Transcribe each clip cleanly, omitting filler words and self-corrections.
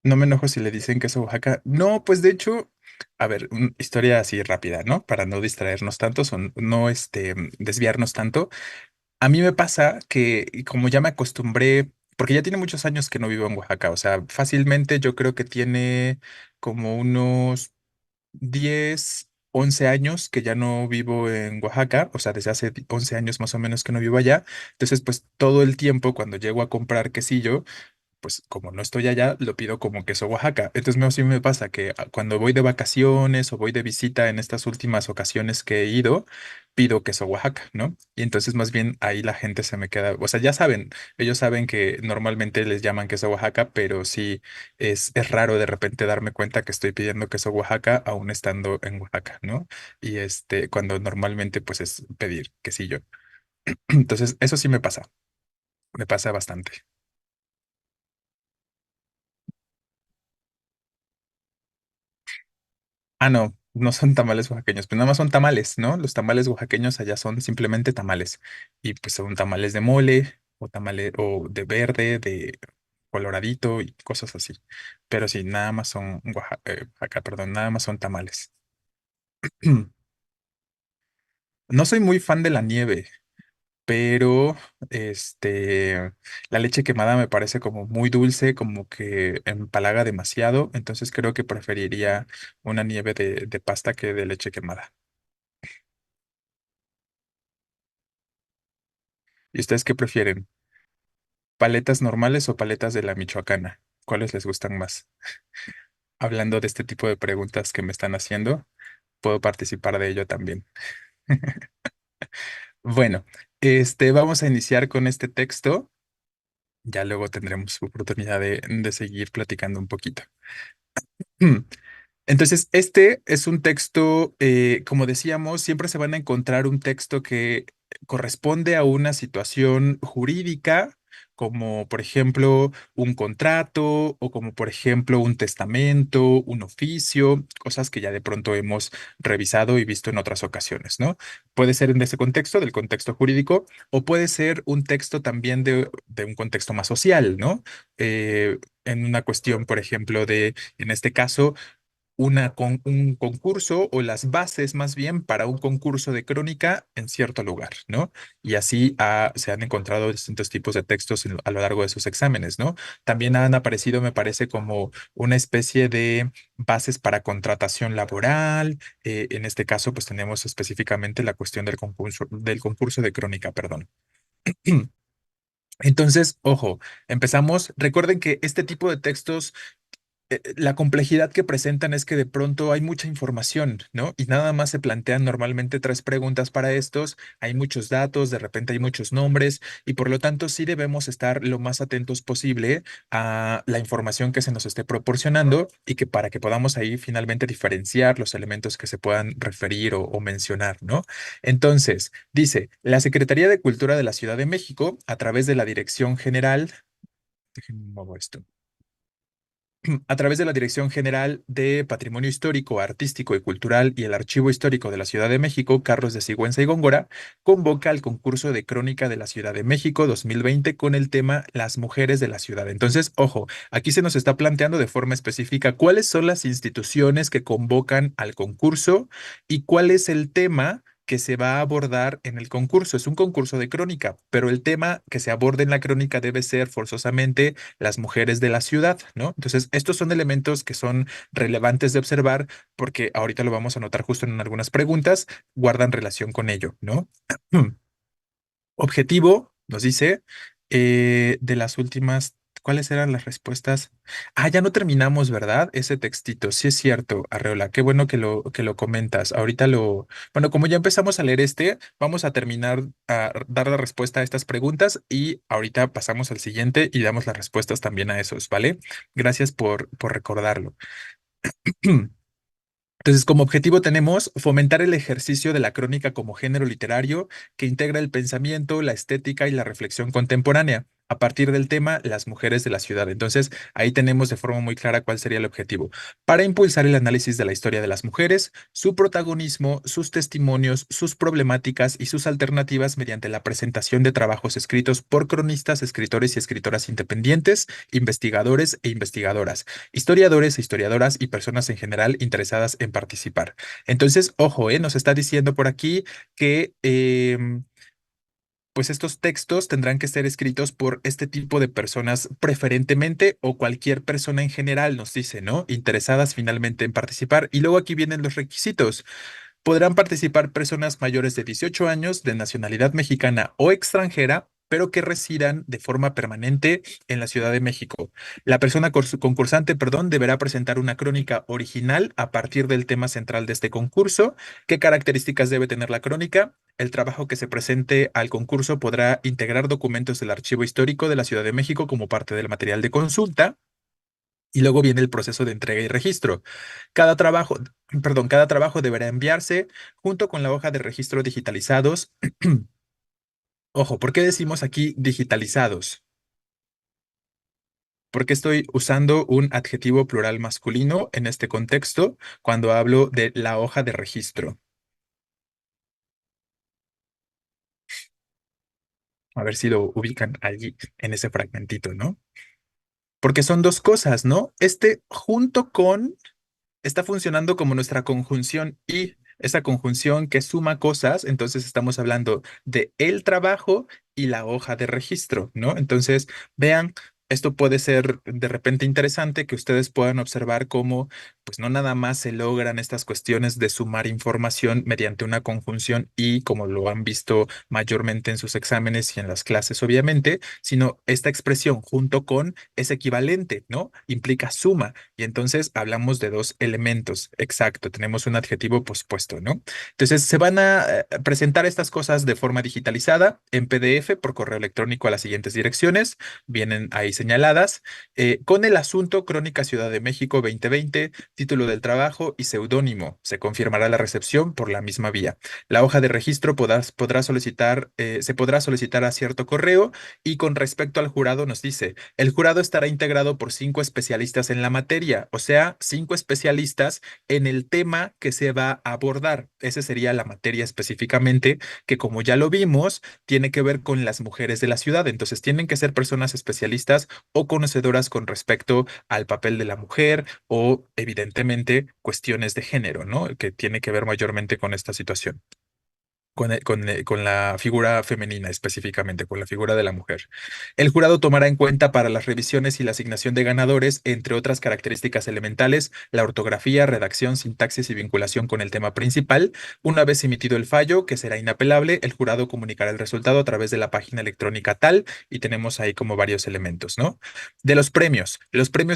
No me enojo si le dicen queso Oaxaca. No, pues de hecho, a ver, una historia así rápida, ¿no? Para no distraernos tanto, no desviarnos tanto. A mí me pasa que como ya me acostumbré, porque ya tiene muchos años que no vivo en Oaxaca, o sea, fácilmente yo creo que tiene como unos 10, 11 años que ya no vivo en Oaxaca, o sea, desde hace 11 años más o menos que no vivo allá. Entonces, pues todo el tiempo cuando llego a comprar quesillo, pues como no estoy allá, lo pido como queso Oaxaca. Entonces, sí me pasa que cuando voy de vacaciones o voy de visita en estas últimas ocasiones que he ido, pido queso Oaxaca, ¿no? Y entonces más bien ahí la gente se me queda, o sea, ya saben, ellos saben que normalmente les llaman queso Oaxaca, pero sí es raro de repente darme cuenta que estoy pidiendo queso Oaxaca aún estando en Oaxaca, ¿no? Y cuando normalmente pues es pedir quesillo. Entonces, eso sí me pasa bastante. Ah, no, no son tamales oaxaqueños, pues nada más son tamales, ¿no? Los tamales oaxaqueños allá son simplemente tamales. Y pues son tamales de mole o tamales o de verde, de coloradito y cosas así. Pero sí, nada más son Oaxaca, perdón, nada más son tamales. No soy muy fan de la nieve, pero la leche quemada me parece como muy dulce, como que empalaga demasiado, entonces creo que preferiría una nieve de pasta que de leche quemada. ¿Y ustedes qué prefieren? ¿Paletas normales o paletas de la Michoacana? ¿Cuáles les gustan más? Hablando de este tipo de preguntas que me están haciendo, puedo participar de ello también. Bueno, vamos a iniciar con este texto. Ya luego tendremos oportunidad de seguir platicando un poquito. Entonces, este es un texto, como decíamos, siempre se van a encontrar un texto que corresponde a una situación jurídica, como por ejemplo un contrato o como por ejemplo un testamento, un oficio, cosas que ya de pronto hemos revisado y visto en otras ocasiones, ¿no? Puede ser en ese contexto, del contexto jurídico, o puede ser un texto también de un contexto más social, ¿no? En una cuestión, por ejemplo, en este caso, un concurso o las bases más bien para un concurso de crónica en cierto lugar, ¿no? Y así se han encontrado distintos tipos de textos a lo largo de sus exámenes, ¿no? También han aparecido, me parece, como una especie de bases para contratación laboral. En este caso, pues tenemos específicamente la cuestión del concurso de crónica, perdón. Entonces, ojo, empezamos. Recuerden que este tipo de textos la complejidad que presentan es que de pronto hay mucha información, ¿no? Y nada más se plantean normalmente tres preguntas para estos, hay muchos datos, de repente hay muchos nombres y por lo tanto sí debemos estar lo más atentos posible a la información que se nos esté proporcionando y que para que podamos ahí finalmente diferenciar los elementos que se puedan referir o mencionar, ¿no? Entonces, dice, la Secretaría de Cultura de la Ciudad de México, a través de la Dirección General, déjenme mover esto, a través de la Dirección General de Patrimonio Histórico, Artístico y Cultural y el Archivo Histórico de la Ciudad de México, Carlos de Sigüenza y Góngora, convoca al concurso de Crónica de la Ciudad de México 2020 con el tema Las mujeres de la ciudad. Entonces, ojo, aquí se nos está planteando de forma específica cuáles son las instituciones que convocan al concurso y cuál es el tema que se va a abordar en el concurso. Es un concurso de crónica, pero el tema que se aborde en la crónica debe ser forzosamente las mujeres de la ciudad, ¿no? Entonces, estos son elementos que son relevantes de observar porque ahorita lo vamos a notar justo en algunas preguntas, guardan relación con ello, ¿no? Objetivo, nos dice, de las últimas, ¿cuáles eran las respuestas? Ah, ya no terminamos, ¿verdad? Ese textito, sí es cierto, Arreola, qué bueno que lo comentas. Bueno, como ya empezamos a leer vamos a terminar a dar la respuesta a estas preguntas y ahorita pasamos al siguiente y damos las respuestas también a esos, ¿vale? Gracias por recordarlo. Entonces, como objetivo tenemos fomentar el ejercicio de la crónica como género literario que integra el pensamiento, la estética y la reflexión contemporánea, a partir del tema las mujeres de la ciudad. Entonces, ahí tenemos de forma muy clara cuál sería el objetivo. Para impulsar el análisis de la historia de las mujeres, su protagonismo, sus testimonios, sus problemáticas y sus alternativas mediante la presentación de trabajos escritos por cronistas, escritores y escritoras independientes, investigadores e investigadoras, historiadores e historiadoras y personas en general interesadas en participar. Entonces, ojo, nos está diciendo por aquí que pues estos textos tendrán que ser escritos por este tipo de personas preferentemente o cualquier persona en general, nos dice, ¿no? Interesadas finalmente en participar. Y luego aquí vienen los requisitos. Podrán participar personas mayores de 18 años de nacionalidad mexicana o extranjera, pero que residan de forma permanente en la Ciudad de México. La persona concursante, perdón, deberá presentar una crónica original a partir del tema central de este concurso. ¿Qué características debe tener la crónica? El trabajo que se presente al concurso podrá integrar documentos del archivo histórico de la Ciudad de México como parte del material de consulta. Y luego viene el proceso de entrega y registro. Cada trabajo, cada trabajo deberá enviarse junto con la hoja de registro digitalizados. Ojo, ¿por qué decimos aquí digitalizados? Porque estoy usando un adjetivo plural masculino en este contexto cuando hablo de la hoja de registro. A ver si lo ubican allí en ese fragmentito, ¿no? Porque son dos cosas, ¿no? Este junto con está funcionando como nuestra conjunción y esa conjunción que suma cosas, entonces estamos hablando de el trabajo y la hoja de registro, ¿no? Entonces, vean, esto puede ser de repente interesante que ustedes puedan observar cómo, pues no nada más se logran estas cuestiones de sumar información mediante una conjunción y como lo han visto mayormente en sus exámenes y en las clases, obviamente, sino esta expresión junto con es equivalente, ¿no? Implica suma. Y entonces hablamos de dos elementos. Exacto, tenemos un adjetivo pospuesto, ¿no? Entonces se van a presentar estas cosas de forma digitalizada en PDF por correo electrónico a las siguientes direcciones. Vienen ahí señaladas. Con el asunto Crónica Ciudad de México 2020, título del trabajo y seudónimo. Se confirmará la recepción por la misma vía. La hoja de registro se podrá solicitar a cierto correo y con respecto al jurado nos dice, el jurado estará integrado por 5 especialistas en la materia, o sea, 5 especialistas en el tema que se va a abordar. Esa sería la materia específicamente, que como ya lo vimos, tiene que ver con las mujeres de la ciudad. Entonces, tienen que ser personas especialistas o conocedoras con respecto al papel de la mujer o, evidentemente, cuestiones de género, ¿no? Que tiene que ver mayormente con esta situación con la figura femenina específicamente, con la figura de la mujer. El jurado tomará en cuenta para las revisiones y la asignación de ganadores, entre otras características elementales, la ortografía, redacción, sintaxis y vinculación con el tema principal. Una vez emitido el fallo, que será inapelable, el jurado comunicará el resultado a través de la página electrónica tal y tenemos ahí como varios elementos, ¿no? De los premios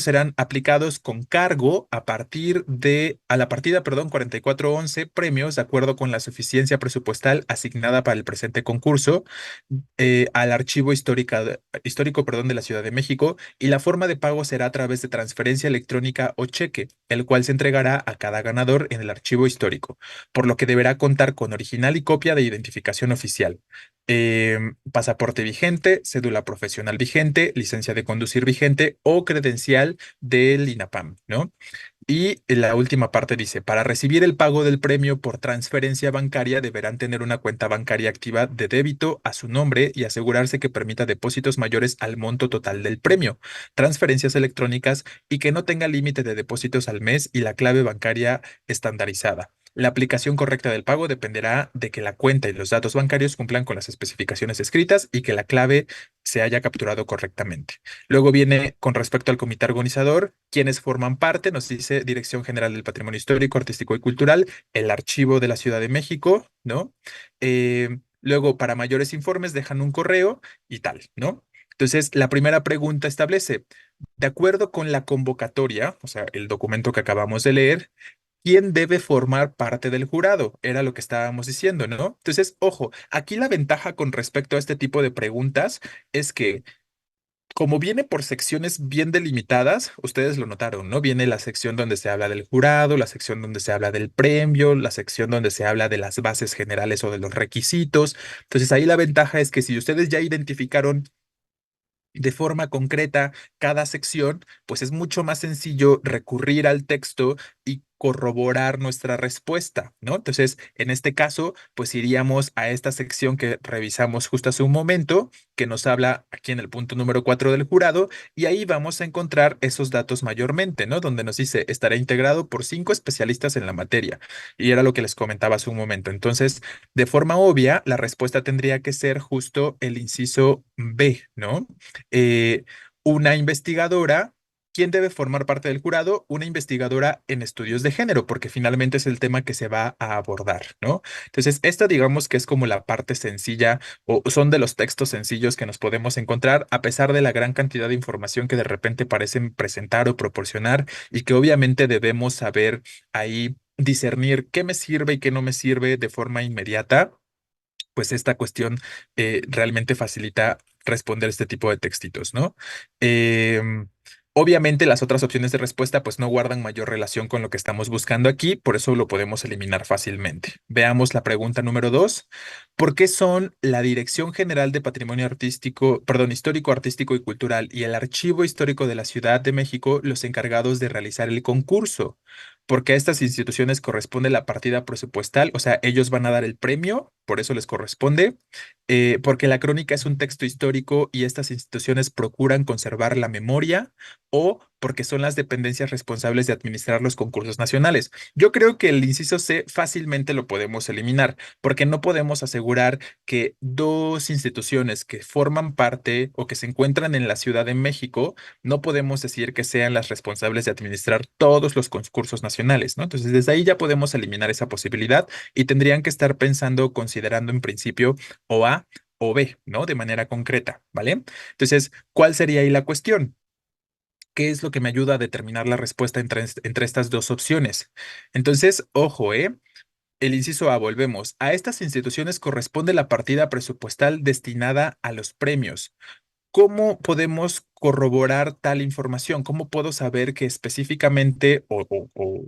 serán aplicados con cargo a la partida, perdón, 4411 premios de acuerdo con la suficiencia presupuestal asignada para el presente concurso al archivo histórico, perdón, de la Ciudad de México y la forma de pago será a través de transferencia electrónica o cheque, el cual se entregará a cada ganador en el archivo histórico, por lo que deberá contar con original y copia de identificación oficial. Pasaporte vigente, cédula profesional vigente, licencia de conducir vigente o credencial del INAPAM, ¿no? Y la última parte dice, para recibir el pago del premio por transferencia bancaria deberán tener una cuenta bancaria activa de débito a su nombre y asegurarse que permita depósitos mayores al monto total del premio, transferencias electrónicas y que no tenga límite de depósitos al mes y la clave bancaria estandarizada. La aplicación correcta del pago dependerá de que la cuenta y los datos bancarios cumplan con las especificaciones escritas y que la clave se haya capturado correctamente. Luego viene con respecto al comité organizador, quienes forman parte, nos dice Dirección General del Patrimonio Histórico, Artístico y Cultural, el Archivo de la Ciudad de México, ¿no? Luego, para mayores informes, dejan un correo y tal, ¿no? Entonces, la primera pregunta establece, de acuerdo con la convocatoria, o sea, el documento que acabamos de leer, ¿quién debe formar parte del jurado? Era lo que estábamos diciendo, ¿no? Entonces, ojo, aquí la ventaja con respecto a este tipo de preguntas es que como viene por secciones bien delimitadas, ustedes lo notaron, ¿no? Viene la sección donde se habla del jurado, la sección donde se habla del premio, la sección donde se habla de las bases generales o de los requisitos. Entonces ahí la ventaja es que si ustedes ya identificaron de forma concreta cada sección, pues es mucho más sencillo recurrir al texto y corroborar nuestra respuesta, ¿no? Entonces, en este caso, pues iríamos a esta sección que revisamos justo hace un momento, que nos habla aquí en el punto número 4 del jurado, y ahí vamos a encontrar esos datos mayormente, ¿no? Donde nos dice, estará integrado por 5 especialistas en la materia, y era lo que les comentaba hace un momento. Entonces, de forma obvia, la respuesta tendría que ser justo el inciso B, ¿no? eh, una investigadora. ¿Quién debe formar parte del jurado? Una investigadora en estudios de género, porque finalmente es el tema que se va a abordar, ¿no? Entonces, esta digamos que es como la parte sencilla o son de los textos sencillos que nos podemos encontrar, a pesar de la gran cantidad de información que de repente parecen presentar o proporcionar y que obviamente debemos saber ahí discernir qué me sirve y qué no me sirve de forma inmediata, pues esta cuestión realmente facilita responder este tipo de textitos, ¿no? Em, Obviamente las otras opciones de respuesta pues no guardan mayor relación con lo que estamos buscando aquí, por eso lo podemos eliminar fácilmente. Veamos la pregunta número 2. ¿Por qué son la Dirección General de Patrimonio Artístico, perdón, Histórico, Artístico y Cultural y el Archivo Histórico de la Ciudad de México los encargados de realizar el concurso? Porque a estas instituciones corresponde la partida presupuestal, o sea, ellos van a dar el premio, por eso les corresponde, porque la crónica es un texto histórico y estas instituciones procuran conservar la memoria, o porque son las dependencias responsables de administrar los concursos nacionales. Yo creo que el inciso C fácilmente lo podemos eliminar, porque no podemos asegurar que dos instituciones que forman parte o que se encuentran en la Ciudad de México, no podemos decir que sean las responsables de administrar todos los concursos nacionales, ¿no? Entonces, desde ahí ya podemos eliminar esa posibilidad y tendrían que estar pensando, considerando en principio o A o B, ¿no? De manera concreta, ¿vale? Entonces, ¿cuál sería ahí la cuestión? ¿Qué es lo que me ayuda a determinar la respuesta entre estas dos opciones? Entonces, ojo, ¿eh? El inciso A, volvemos. A estas instituciones corresponde la partida presupuestal destinada a los premios. ¿Cómo podemos corroborar tal información? ¿Cómo puedo saber que específicamente o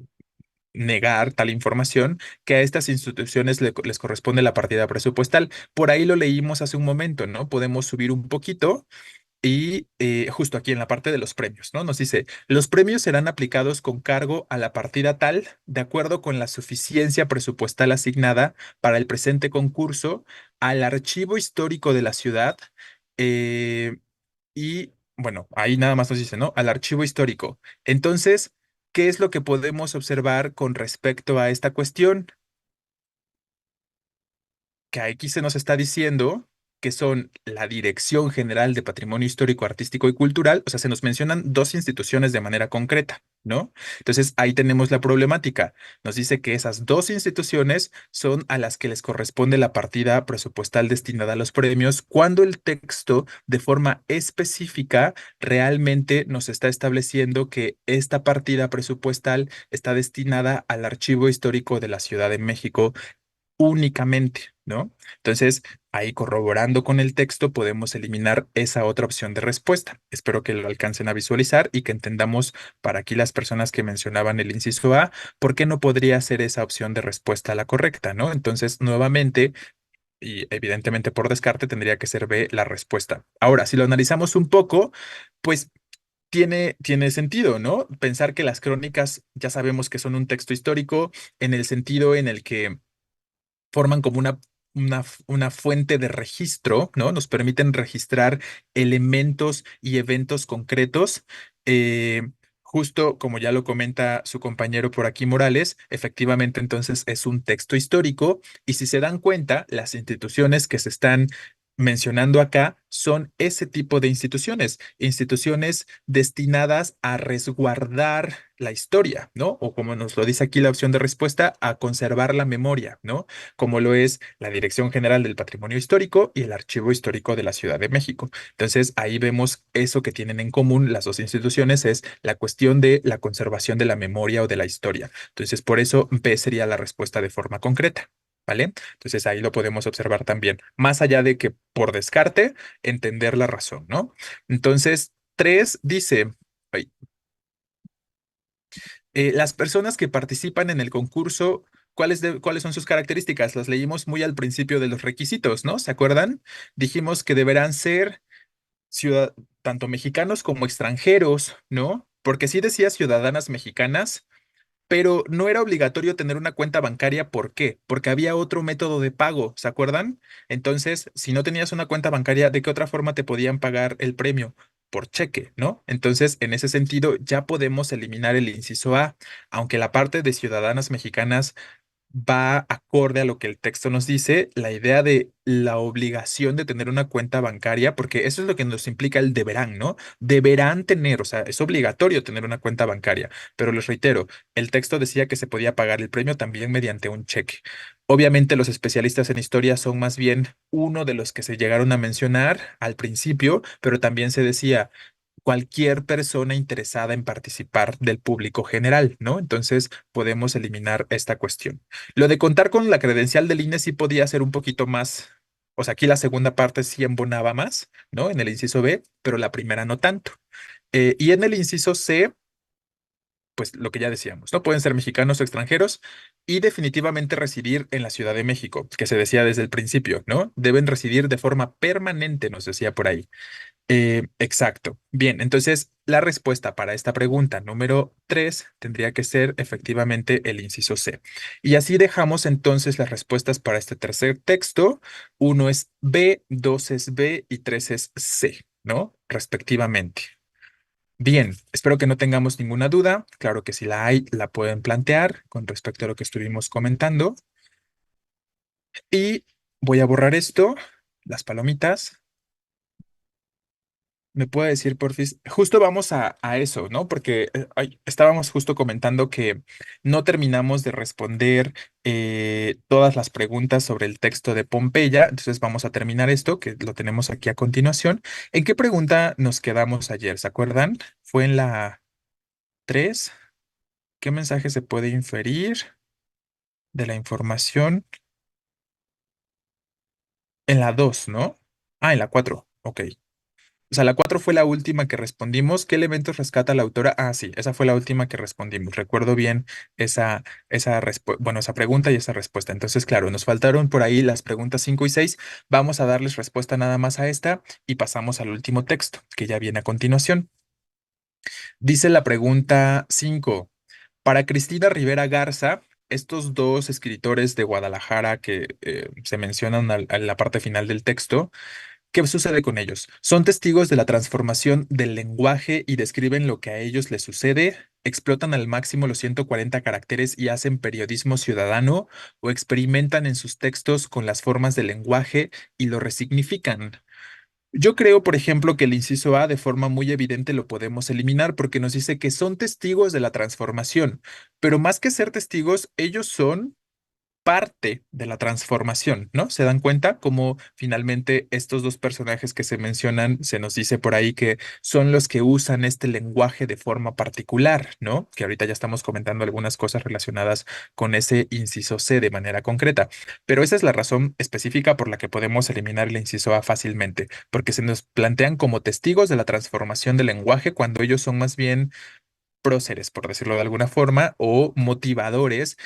negar tal información que a estas instituciones les corresponde la partida presupuestal? Por ahí lo leímos hace un momento, ¿no? Podemos subir un poquito y justo aquí en la parte de los premios, ¿no? Nos dice, los premios serán aplicados con cargo a la partida tal, de acuerdo con la suficiencia presupuestal asignada para el presente concurso, al archivo histórico de la ciudad, eh, y bueno, ahí nada más nos dice, ¿no? Al archivo histórico. Entonces, ¿qué es lo que podemos observar con respecto a esta cuestión? Que aquí se nos está diciendo que son la Dirección General de Patrimonio Histórico, Artístico y Cultural, o sea, se nos mencionan dos instituciones de manera concreta, ¿no? Entonces, ahí tenemos la problemática. Nos dice que esas dos instituciones son a las que les corresponde la partida presupuestal destinada a los premios, cuando el texto, de forma específica, realmente nos está estableciendo que esta partida presupuestal está destinada al Archivo Histórico de la Ciudad de México únicamente, ¿no? Entonces, ahí corroborando con el texto podemos eliminar esa otra opción de respuesta. Espero que lo alcancen a visualizar y que entendamos para aquí las personas que mencionaban el inciso A, por qué no podría ser esa opción de respuesta la correcta, ¿no? Entonces, nuevamente, y evidentemente por descarte, tendría que ser B la respuesta. Ahora, si lo analizamos un poco, pues tiene sentido, ¿no? Pensar que las crónicas ya sabemos que son un texto histórico en el sentido en el que forman como una fuente de registro, ¿no? Nos permiten registrar elementos y eventos concretos. eh, Justo como ya lo comenta su compañero por aquí, Morales, efectivamente entonces es un texto histórico y si se dan cuenta, las instituciones que se están mencionando acá son ese tipo de instituciones, instituciones destinadas a resguardar la historia, ¿no? O como nos lo dice aquí la opción de respuesta, a conservar la memoria, ¿no? Como lo es la Dirección General del Patrimonio Histórico y el Archivo Histórico de la Ciudad de México. Entonces, ahí vemos eso que tienen en común las dos instituciones, es la cuestión de la conservación de la memoria o de la historia. Entonces, por eso B sería la respuesta de forma concreta. ¿Vale? Entonces ahí lo podemos observar también, más allá de que por descarte, entender la razón, ¿no? Entonces, 3 dice, ay, las personas que participan en el concurso, ¿cuáles son sus características? Las leímos muy al principio de los requisitos, ¿no? ¿Se acuerdan? Dijimos que deberán ser ciudad. tanto mexicanos como extranjeros, ¿no? Porque sí decía ciudadanas mexicanas, pero no era obligatorio tener una cuenta bancaria. ¿Por qué? Porque había otro método de pago, ¿se acuerdan? Entonces, si no tenías una cuenta bancaria, ¿de qué otra forma te podían pagar el premio? Por cheque, ¿no? Entonces, en ese sentido, ya podemos eliminar el inciso A, aunque la parte de ciudadanas mexicanas va acorde a lo que el texto nos dice, la idea de la obligación de tener una cuenta bancaria, porque eso es lo que nos implica el deberán, ¿no? Deberán tener, o sea, es obligatorio tener una cuenta bancaria, pero les reitero, el texto decía que se podía pagar el premio también mediante un cheque. Obviamente los especialistas en historia son más bien uno de los que se llegaron a mencionar al principio, pero también se decía cualquier persona interesada en participar del público general, ¿no? Entonces podemos eliminar esta cuestión. Lo de contar con la credencial del INE sí podía ser un poquito más, o sea, aquí la segunda parte sí embonaba más, ¿no? En el inciso B, pero la primera no tanto. Y en el inciso C, pues lo que ya decíamos, ¿no? Pueden ser mexicanos o extranjeros y definitivamente residir en la Ciudad de México, que se decía desde el principio, ¿no? Deben residir de forma permanente, nos decía por ahí. Exacto. Bien, entonces la respuesta para esta pregunta número 3 tendría que ser efectivamente el inciso C. Y así dejamos entonces las respuestas para este tercer texto. Uno es B, dos es B y tres es C, ¿no? Respectivamente. Bien, espero que no tengamos ninguna duda. Claro que si la hay, la pueden plantear con respecto a lo que estuvimos comentando. Y voy a borrar esto, las palomitas. ¿Me puede decir, porfis? Justo vamos a eso, ¿no? Porque ay, estábamos justo comentando que no terminamos de responder todas las preguntas sobre el texto de Pompeya. Entonces vamos a terminar esto, que lo tenemos aquí a continuación. ¿En qué pregunta nos quedamos ayer? ¿Se acuerdan? Fue en la 3. ¿Qué mensaje se puede inferir de la información? En la 2, ¿no? Ah, en la 4. Ok. O sea, la 4 fue la última que respondimos. ¿Qué elementos rescata la autora? Ah, sí, esa fue la última que respondimos. Recuerdo bien bueno, esa pregunta y esa respuesta. Entonces, claro, nos faltaron por ahí las preguntas 5 y 6. Vamos a darles respuesta nada más a esta y pasamos al último texto, que ya viene a continuación. Dice la pregunta 5. Para Cristina Rivera Garza, estos dos escritores de Guadalajara que se mencionan en la parte final del texto, ¿qué sucede con ellos? Son testigos de la transformación del lenguaje y describen lo que a ellos les sucede, explotan al máximo los 140 caracteres y hacen periodismo ciudadano o experimentan en sus textos con las formas del lenguaje y lo resignifican. Yo creo, por ejemplo, que el inciso A de forma muy evidente lo podemos eliminar porque nos dice que son testigos de la transformación, pero más que ser testigos, ellos son parte de la transformación, ¿no? ¿Se dan cuenta cómo finalmente estos dos personajes que se mencionan, se nos dice por ahí que son los que usan este lenguaje de forma particular, ¿no? Que ahorita ya estamos comentando algunas cosas relacionadas con ese inciso C de manera concreta, pero esa es la razón específica por la que podemos eliminar el inciso A fácilmente, porque se nos plantean como testigos de la transformación del lenguaje cuando ellos son más bien próceres, por decirlo de alguna forma, o motivadores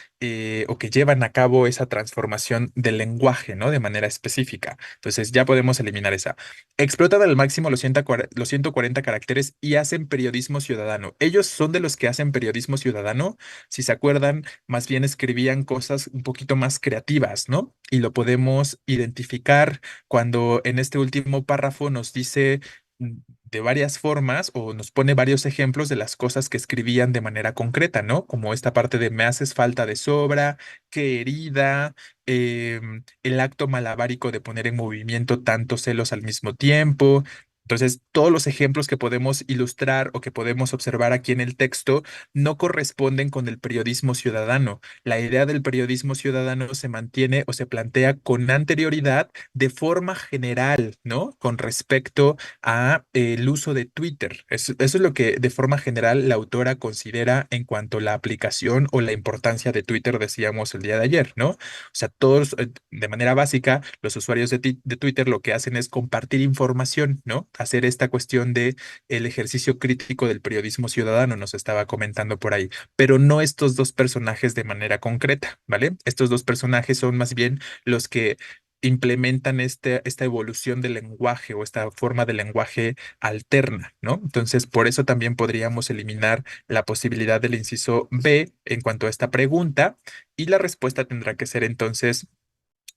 o que llevan a cabo esa transformación del lenguaje, ¿no? De manera específica. Entonces ya podemos eliminar esa. Explotan al máximo los 140 caracteres y hacen periodismo ciudadano. Ellos son de los que hacen periodismo ciudadano. Si se acuerdan, más bien escribían cosas un poquito más creativas, ¿no? Y lo podemos identificar cuando en este último párrafo nos dice de varias formas o nos pone varios ejemplos de las cosas que escribían de manera concreta, ¿no? Como esta parte de me haces falta de sobra, qué herida, el acto malabárico de poner en movimiento tantos celos al mismo tiempo. Entonces, todos los ejemplos que podemos ilustrar o que podemos observar aquí en el texto no corresponden con el periodismo ciudadano. La idea del periodismo ciudadano se mantiene o se plantea con anterioridad de forma general, ¿no? Con respecto a el uso de Twitter. Eso es lo que de forma general la autora considera en cuanto a la aplicación o la importancia de Twitter, decíamos el día de ayer, ¿no? O sea, todos, de manera básica, los usuarios de Twitter lo que hacen es compartir información, ¿no? Hacer esta cuestión de el ejercicio crítico del periodismo ciudadano, nos estaba comentando por ahí, pero no estos dos personajes de manera concreta, ¿vale? Estos dos personajes son más bien los que implementan esta evolución del lenguaje o esta forma de lenguaje alterna, ¿no? Entonces, por eso también podríamos eliminar la posibilidad del inciso B en cuanto a esta pregunta y la respuesta tendrá que ser entonces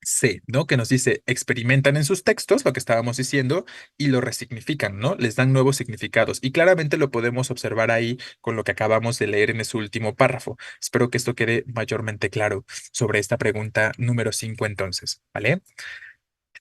C, ¿no? Que nos dice, experimentan en sus textos lo que estábamos diciendo y lo resignifican, ¿no? Les dan nuevos significados. Y claramente lo podemos observar ahí con lo que acabamos de leer en ese último párrafo. Espero que esto quede mayormente claro sobre esta pregunta número 5 entonces, ¿vale?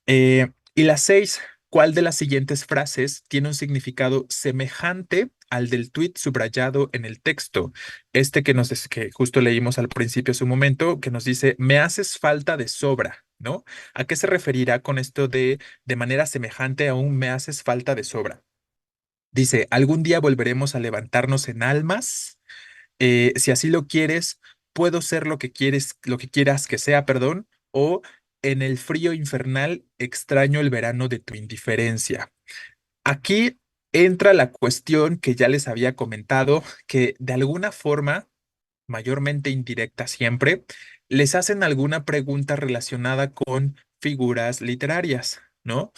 Y la 6, ¿cuál de las siguientes frases tiene un significado semejante al del tweet subrayado en el texto? Este que justo leímos al principio hace un momento, que nos dice, me haces falta de sobra, ¿no? ¿A qué se referirá con esto de manera semejante a un me haces falta de sobra? Dice, algún día volveremos a levantarnos en almas. Si así lo quieres, puedo ser lo que quieres, lo que quieras que sea, perdón, o en el frío infernal extraño el verano de tu indiferencia. Aquí entra la cuestión que ya les había comentado, que de alguna forma, mayormente indirecta siempre, les hacen alguna pregunta relacionada con figuras literarias, ¿no?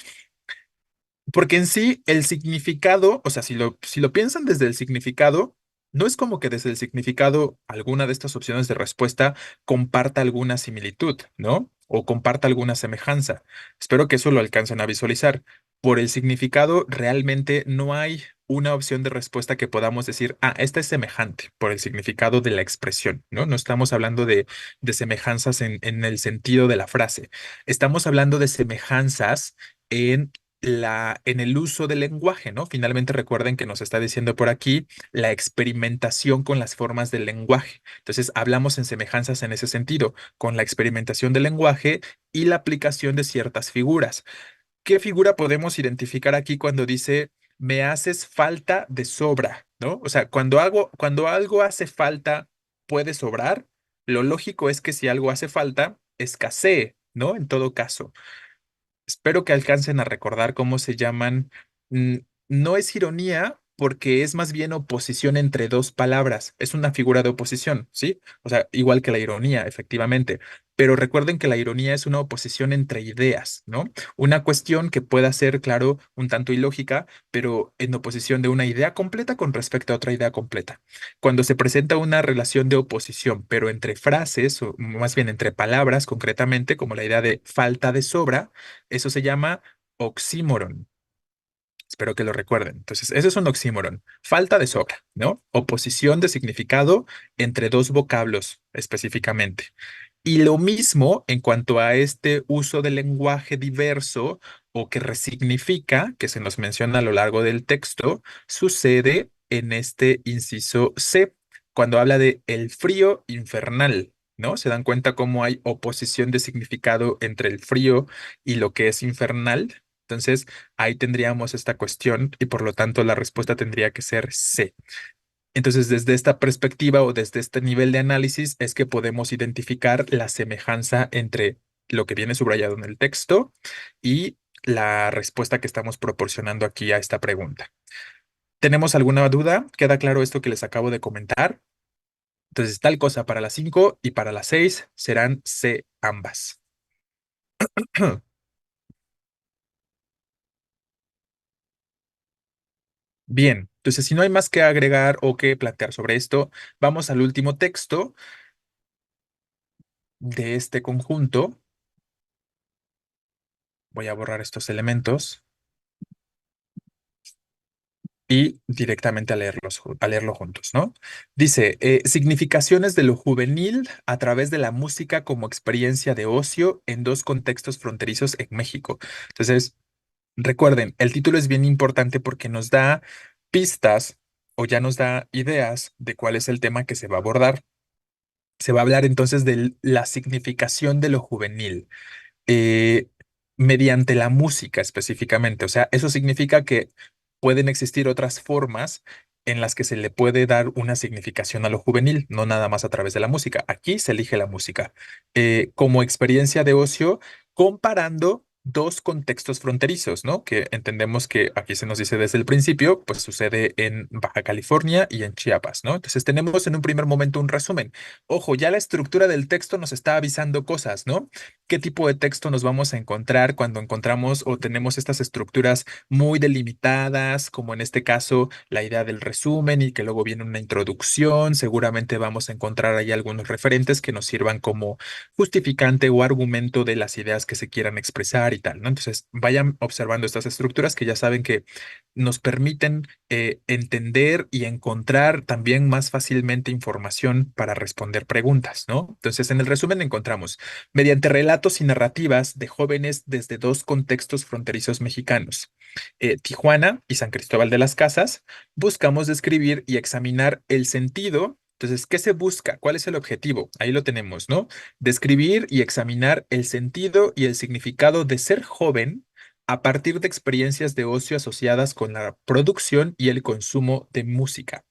Porque en sí el significado, o sea, si lo piensan desde el significado, no es como que desde el significado alguna de estas opciones de respuesta comparta alguna similitud, ¿no? O comparta alguna semejanza. Espero que eso lo alcancen a visualizar. Por el significado, realmente no hay una opción de respuesta que podamos decir, ah, esta es semejante, por el significado de la expresión, ¿no? No estamos hablando de semejanzas en el sentido de la frase. Estamos hablando de semejanzas en en el uso del lenguaje, ¿no? Finalmente recuerden que nos está diciendo por aquí la experimentación con las formas del lenguaje. Entonces, hablamos en semejanzas en ese sentido, con la experimentación del lenguaje y la aplicación de ciertas figuras. ¿Qué figura podemos identificar aquí cuando dice me haces falta de sobra, ¿no? O sea, cuando algo hace falta, puede sobrar. Lo lógico es que si algo hace falta, escasee, ¿no? En todo caso. Espero que alcancen a recordar cómo se llaman. Mm, No es ironía porque es más bien oposición entre dos palabras. Es una figura de oposición, ¿sí? O sea, igual que la ironía, efectivamente. Pero recuerden que la ironía es una oposición entre ideas, ¿no? Una cuestión que pueda ser, claro, un tanto ilógica, pero en oposición de una idea completa con respecto a otra idea completa. Cuando se presenta una relación de oposición, pero entre frases, o más bien entre palabras concretamente, como la idea de falta de sobra, eso se llama oxímoron. Espero que lo recuerden. Entonces, eso es un oxímoron. Falta de sobra, ¿no? Oposición de significado entre dos vocablos específicamente. Y lo mismo en cuanto a este uso del lenguaje diverso o que resignifica, que se nos menciona a lo largo del texto, sucede en este inciso C, cuando habla de el frío infernal, ¿no? Se dan cuenta cómo hay oposición de significado entre el frío y lo que es infernal. Entonces, ahí tendríamos esta cuestión y por lo tanto la respuesta tendría que ser C. Entonces, desde esta perspectiva o desde este nivel de análisis es que podemos identificar la semejanza entre lo que viene subrayado en el texto y la respuesta que estamos proporcionando aquí a esta pregunta. ¿Tenemos alguna duda? ¿Queda claro esto que les acabo de comentar? Entonces, tal cosa para las 5 y para las 6 serán C ambas. Bien, entonces si no hay más que agregar o que plantear sobre esto, vamos al último texto de este conjunto. Voy a borrar estos elementos y directamente a leerlo juntos, ¿no? Dice, significaciones de lo juvenil a través de la música como experiencia de ocio en dos contextos fronterizos en México. Entonces, recuerden, el título es bien importante porque nos da pistas o ya nos da ideas de cuál es el tema que se va a abordar. Se va a hablar entonces de la significación de lo juvenil eh, mediante la música específicamente. O sea, eso significa que pueden existir otras formas en las que se le puede dar una significación a lo juvenil, no nada más a través de la música. Aquí se elige la música como experiencia de ocio, comparando dos contextos fronterizos, ¿no? Que entendemos que aquí se nos dice desde el principio, pues sucede en Baja California y en Chiapas, ¿no? Entonces tenemos en un primer momento un resumen. Ojo, ya la estructura del texto nos está avisando cosas, ¿no? ¿Qué tipo de texto nos vamos a encontrar cuando encontramos o tenemos estas estructuras muy delimitadas, como en este caso la idea del resumen y que luego viene una introducción? Seguramente vamos a encontrar ahí algunos referentes que nos sirvan como justificante o argumento de las ideas que se quieran expresar y tal, ¿no? Entonces, vayan observando estas estructuras que ya saben que nos permiten entender y encontrar también más fácilmente información para responder preguntas, ¿no? Entonces, en el resumen encontramos, mediante relatos y narrativas de jóvenes desde dos contextos fronterizos mexicanos, Tijuana y San Cristóbal de las Casas, buscamos describir y examinar el sentido. Entonces, ¿qué se busca? ¿Cuál es el objetivo? Ahí lo tenemos, ¿no? Describir y examinar el sentido y el significado de ser joven a partir de experiencias de ocio asociadas con la producción y el consumo de música.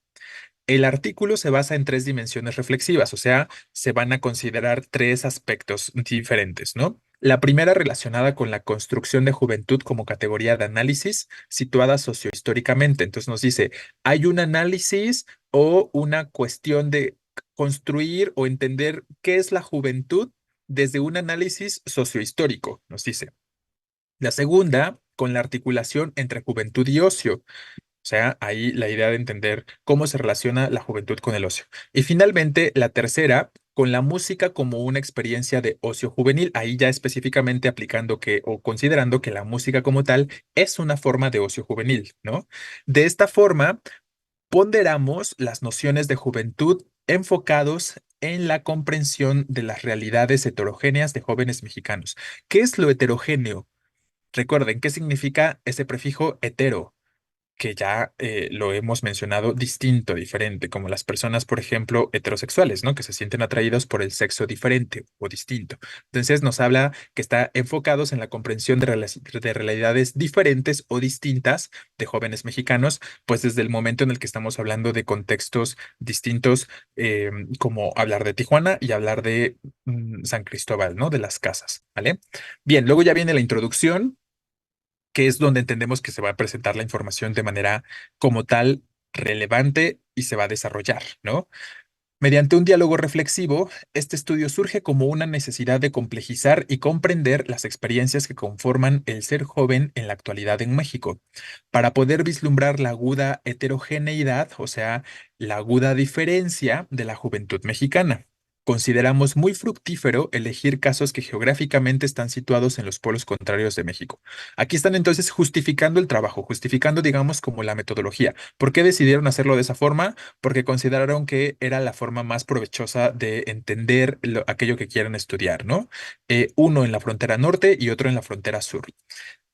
El artículo se basa en tres dimensiones reflexivas, o sea, se van a considerar tres aspectos diferentes, ¿no? La primera relacionada con la construcción de juventud como categoría de análisis situada sociohistóricamente. Entonces nos dice, hay un análisis o una cuestión de construir o entender qué es la juventud desde un análisis sociohistórico, nos dice. La segunda, con la articulación entre juventud y ocio. O sea, ahí la idea de entender cómo se relaciona la juventud con el ocio. Y finalmente, la tercera, con la música como una experiencia de ocio juvenil, ahí ya específicamente aplicando que o considerando que la música como tal es una forma de ocio juvenil, ¿no? De esta forma, ponderamos las nociones de juventud enfocados en la comprensión de las realidades heterogéneas de jóvenes mexicanos. ¿Qué es lo heterogéneo? Recuerden, ¿qué significa ese prefijo hetero? Que ya lo hemos mencionado, distinto, diferente, como las personas, por ejemplo, heterosexuales, ¿no? Que se sienten atraídos por el sexo diferente o distinto. Entonces nos habla que está enfocados en la comprensión de realidades diferentes o distintas de jóvenes mexicanos, pues desde el momento en el que estamos hablando de contextos distintos, eh, como hablar de Tijuana y hablar de San Cristóbal, ¿no? De las casas, ¿vale? Bien, luego ya viene la introducción, que es donde entendemos que se va a presentar la información de manera como tal relevante y se va a desarrollar, ¿no? Mediante un diálogo reflexivo, este estudio surge como una necesidad de complejizar y comprender las experiencias que conforman el ser joven en la actualidad en México, para poder vislumbrar la aguda heterogeneidad, o sea, la aguda diferencia de la juventud mexicana. Consideramos muy fructífero elegir casos que geográficamente están situados en los polos contrarios de México. Aquí están entonces justificando el trabajo, justificando, digamos, como la metodología. ¿Por qué decidieron hacerlo de esa forma? Porque consideraron que era la forma más provechosa de entender aquello que quieren estudiar, ¿no? Uno en la frontera norte y otro en la frontera sur.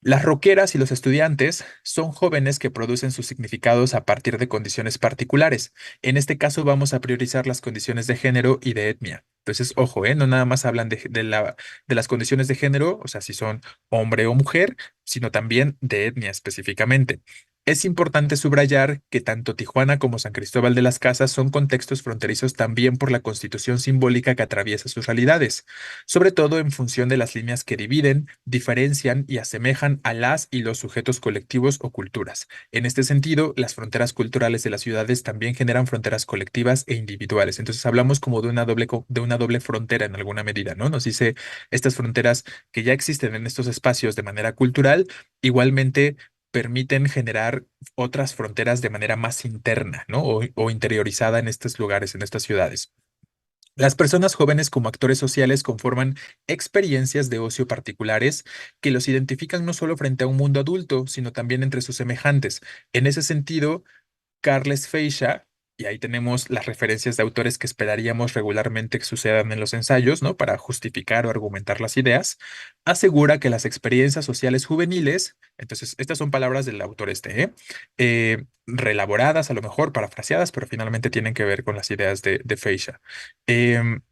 Las roqueras y los estudiantes son jóvenes que producen sus significados a partir de condiciones particulares. En este caso vamos a priorizar las condiciones de género y de etnia. Entonces, ojo, no nada más hablan de las condiciones de género, o sea, si son hombre o mujer, sino también de etnia específicamente. Es importante subrayar que tanto Tijuana como San Cristóbal de las Casas son contextos fronterizos también por la constitución simbólica que atraviesa sus realidades, sobre todo en función de las líneas que dividen, diferencian y asemejan a las y los sujetos colectivos o culturas. En este sentido, las fronteras culturales de las ciudades también generan fronteras colectivas e individuales. Entonces hablamos como de una de una doble frontera en alguna medida, ¿no? Nos dice estas fronteras que ya existen en estos espacios de manera cultural, igualmente permiten generar otras fronteras de manera más interna, ¿no? O interiorizada en estos lugares, en estas ciudades. Las personas jóvenes como actores sociales conforman experiencias de ocio particulares que los identifican no solo frente a un mundo adulto, sino también entre sus semejantes. En ese sentido, Carles Feixa, y ahí tenemos las referencias de autores que esperaríamos regularmente que sucedan en los ensayos, ¿no? Para justificar o argumentar las ideas, asegura que las experiencias sociales juveniles, entonces estas son palabras del autor reelaboradas, a lo mejor parafraseadas, pero finalmente tienen que ver con las ideas de Feixa. Em,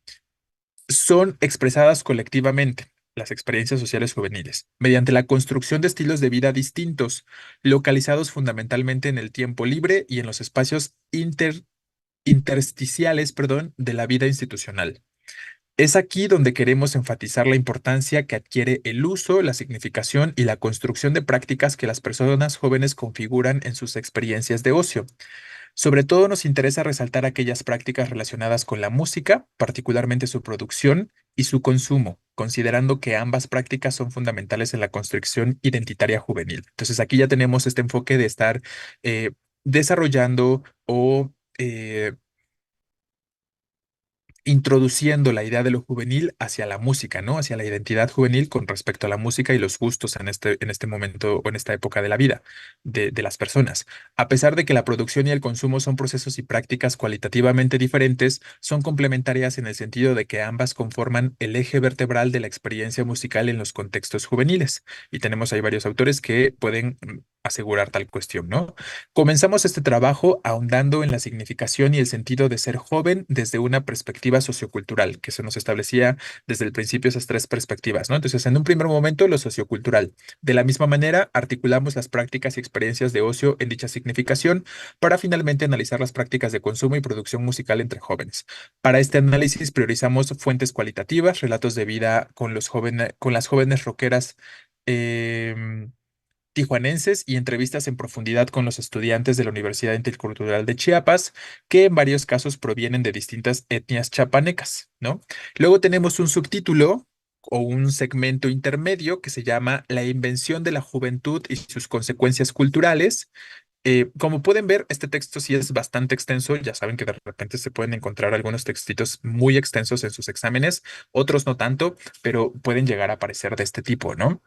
Son expresadas colectivamente, las experiencias sociales juveniles, mediante la construcción de estilos de vida distintos, localizados fundamentalmente en el tiempo libre y en los espacios intersticiales, perdón, de la vida institucional. Es aquí donde queremos enfatizar la importancia que adquiere el uso, la significación y la construcción de prácticas que las personas jóvenes configuran en sus experiencias de ocio. Sobre todo nos interesa resaltar aquellas prácticas relacionadas con la música, particularmente su producción y su consumo, considerando que ambas prácticas son fundamentales en la construcción identitaria juvenil. Entonces aquí ya tenemos este enfoque de estar eh, desarrollando o introduciendo la idea de lo juvenil hacia la música, ¿no? Hacia la identidad juvenil con respecto a la música y los gustos en este momento o en esta época de la vida de las personas. A pesar de que la producción y el consumo son procesos y prácticas cualitativamente diferentes, son complementarias en el sentido de que ambas conforman el eje vertebral de la experiencia musical en los contextos juveniles. Y tenemos ahí varios autores que pueden asegurar tal cuestión, ¿no? Comenzamos este trabajo ahondando en la significación y el sentido de ser joven desde una perspectiva sociocultural, que se nos establecía desde el principio esas tres perspectivas, ¿no? Entonces, en un primer momento, lo sociocultural. De la misma manera, articulamos las prácticas y experiencias de ocio en dicha significación para finalmente analizar las prácticas de consumo y producción musical entre jóvenes. Para este análisis priorizamos fuentes cualitativas, relatos de vida con los jóvenes, con las jóvenes rockeras. em, Tijuanenses y entrevistas en profundidad con los estudiantes de la Universidad Intercultural de Chiapas, que en varios casos provienen de distintas etnias chapanecas, ¿no? Luego tenemos un subtítulo o un segmento intermedio que se llama La invención de la juventud y sus consecuencias culturales. Como pueden ver, este texto sí es bastante extenso. Ya saben que de repente se pueden encontrar algunos textitos muy extensos en sus exámenes, otros no tanto, pero pueden llegar a aparecer de este tipo, ¿no?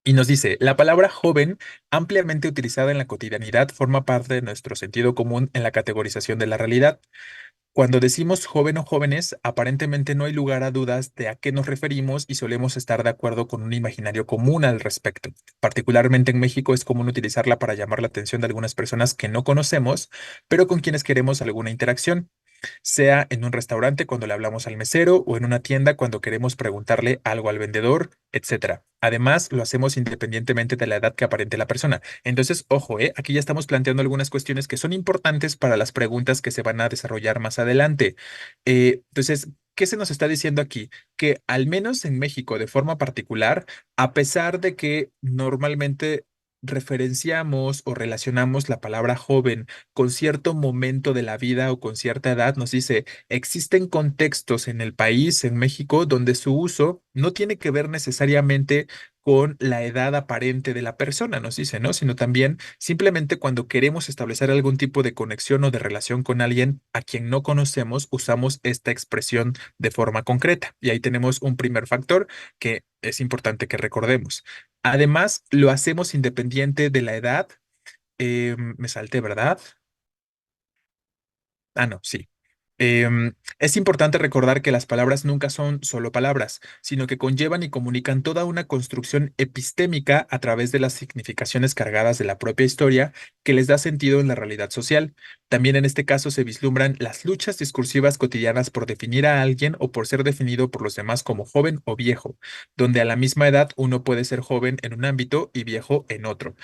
Y nos dice, la palabra joven, ampliamente utilizada en la cotidianidad, forma parte de nuestro sentido común en la categorización de la realidad. Cuando decimos joven o jóvenes, aparentemente no hay lugar a dudas de a qué nos referimos y solemos estar de acuerdo con un imaginario común al respecto. Particularmente en México es común utilizarla para llamar la atención de algunas personas que no conocemos, pero con quienes queremos alguna interacción, sea en un restaurante cuando le hablamos al mesero o en una tienda cuando queremos preguntarle algo al vendedor, etcétera. Además, lo hacemos independientemente de la edad que aparente la persona. Entonces, ojo, aquí ya estamos planteando algunas cuestiones que son importantes para las preguntas que se van a desarrollar más adelante. Entonces, ¿qué se nos está diciendo aquí? Que al menos en México, de forma particular, a pesar de que normalmente referenciamos o relacionamos la palabra joven con cierto momento de la vida o con cierta edad, nos dice, existen contextos en el país, en México, donde su uso no tiene que ver necesariamente con la edad aparente de la persona, nos dice, ¿no? Sino también simplemente cuando queremos establecer algún tipo de conexión o de relación con alguien a quien no conocemos, usamos esta expresión de forma concreta. Y ahí tenemos un primer factor que es importante que recordemos. Además, lo hacemos independiente de la edad. Me salté, ¿verdad? Ah, no, sí. Es importante recordar que las palabras nunca son solo palabras, sino que conllevan y comunican toda una construcción epistémica a través de las significaciones cargadas de la propia historia que les da sentido en la realidad social. También en este caso se vislumbran las luchas discursivas cotidianas por definir a alguien o por ser definido por los demás como joven o viejo, donde a la misma edad uno puede ser joven en un ámbito y viejo en otro.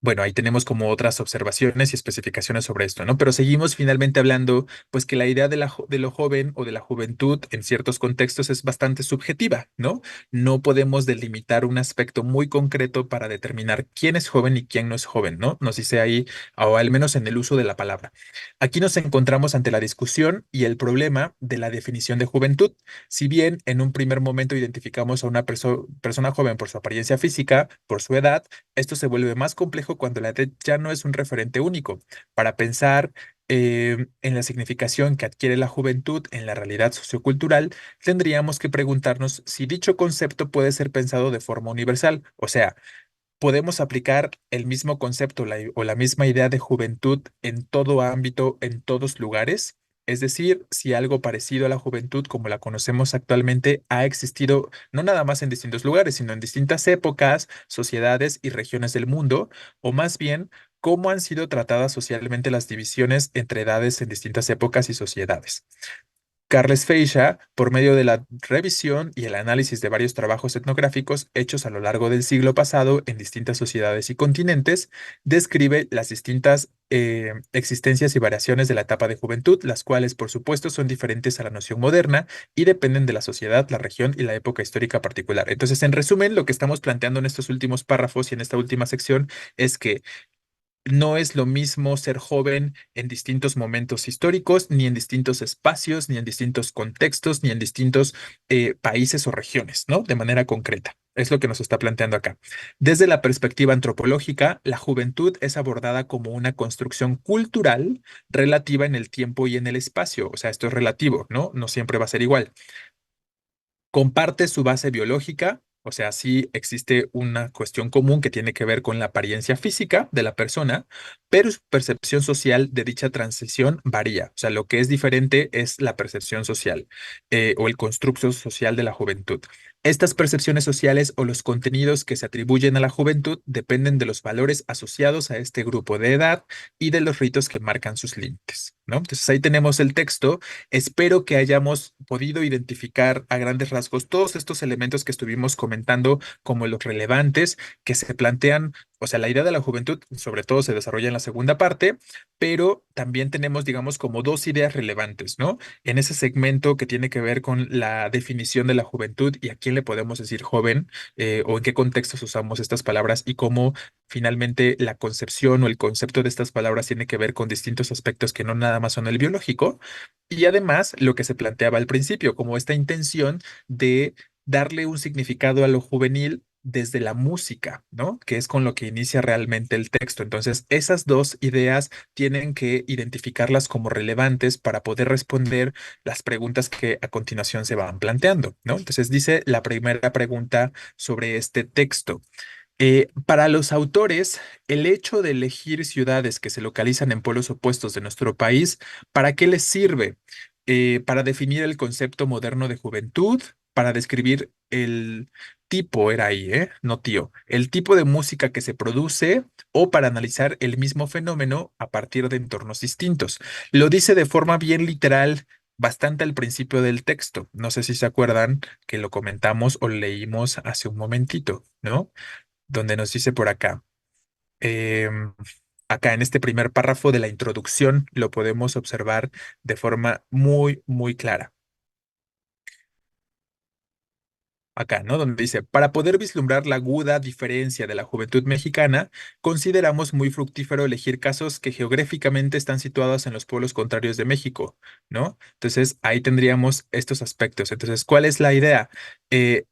Bueno, ahí tenemos como otras observaciones y especificaciones sobre esto, ¿no? Pero seguimos finalmente hablando, pues que la idea de de lo joven o de la juventud en ciertos contextos es bastante subjetiva, ¿no? No podemos delimitar un aspecto muy concreto para determinar quién es joven y quién no es joven, ¿no? Nos dice ahí, o al menos en el uso de la palabra. Aquí nos encontramos ante la discusión y el problema de la definición de juventud. Si bien en un primer momento identificamos a una persona joven por su apariencia física, por su edad, esto se vuelve más complejo cuando la edad ya no es un referente único. Para pensar en la significación que adquiere la juventud en la realidad sociocultural, tendríamos que preguntarnos si dicho concepto puede ser pensado de forma universal. O sea, ¿podemos aplicar el mismo concepto o la misma idea de juventud en todo ámbito, en todos lugares? Es decir, si algo parecido a la juventud como la conocemos actualmente ha existido no nada más en distintos lugares, sino en distintas épocas, sociedades y regiones del mundo, o más bien, cómo han sido tratadas socialmente las divisiones entre edades en distintas épocas y sociedades. Carles Feixa, por medio de la revisión y el análisis de varios trabajos etnográficos hechos a lo largo del siglo pasado en distintas sociedades y continentes, describe las distintas existencias y variaciones de la etapa de juventud, las cuales, por supuesto, son diferentes a la noción moderna y dependen de la sociedad, la región y la época histórica particular. Entonces, en resumen, lo que estamos planteando en estos últimos párrafos y en esta última sección es que no es lo mismo ser joven en distintos momentos históricos, ni en distintos espacios, ni en distintos contextos, ni en distintos países o regiones, ¿no? De manera concreta. Es lo que nos está planteando acá. Desde la perspectiva antropológica, la juventud es abordada como una construcción cultural relativa en el tiempo y en el espacio. O sea, esto es relativo, ¿no? No siempre va a ser igual. Comparte su base biológica, o sea, sí existe una cuestión común que tiene que ver con la apariencia física de la persona, pero su percepción social de dicha transición varía. O sea, lo que es diferente es la percepción social o el constructo social de la juventud. Estas percepciones sociales o los contenidos que se atribuyen a la juventud dependen de los valores asociados a este grupo de edad y de los ritos que marcan sus límites, ¿no? Entonces ahí tenemos el texto. Espero que hayamos podido identificar a grandes rasgos todos estos elementos que estuvimos comentando como los relevantes que se plantean. O sea, la idea de la juventud sobre todo se desarrolla en la segunda parte, pero también tenemos, digamos, como dos ideas relevantes, ¿no? En ese segmento que tiene que ver con la definición de la juventud y a quién le podemos decir joven, o en qué contextos usamos estas palabras y cómo finalmente la concepción o el concepto de estas palabras tiene que ver con distintos aspectos que no nada más son el biológico. Y además, lo que se planteaba al principio, como esta intención de darle un significado a lo juvenil desde la música, ¿no? Que es con lo que inicia realmente el texto. Entonces, esas dos ideas tienen que identificarlas como relevantes para poder responder las preguntas que a continuación se van planteando, ¿no? Entonces, dice la primera pregunta sobre este texto. Para los autores, el hecho de elegir ciudades que se localizan en polos opuestos de nuestro país, ¿para qué les sirve? Para definir el concepto moderno de juventud, para describir el tipo, era ahí, ¿eh? No tío, el tipo de música que se produce o para analizar el mismo fenómeno a partir de entornos distintos. Lo dice de forma bien literal, bastante al principio del texto. No sé si se acuerdan que lo comentamos o leímos hace un momentito, ¿no? Donde nos dice por acá, em, acá en este primer párrafo de la introducción lo podemos observar de forma muy, muy clara. Acá, ¿no? Donde dice, para poder vislumbrar la aguda diferencia de la juventud mexicana, consideramos muy fructífero elegir casos que geográficamente están situados en los pueblos contrarios de México, ¿no? Entonces, ahí tendríamos estos aspectos. Entonces, ¿cuál es la idea? Eh,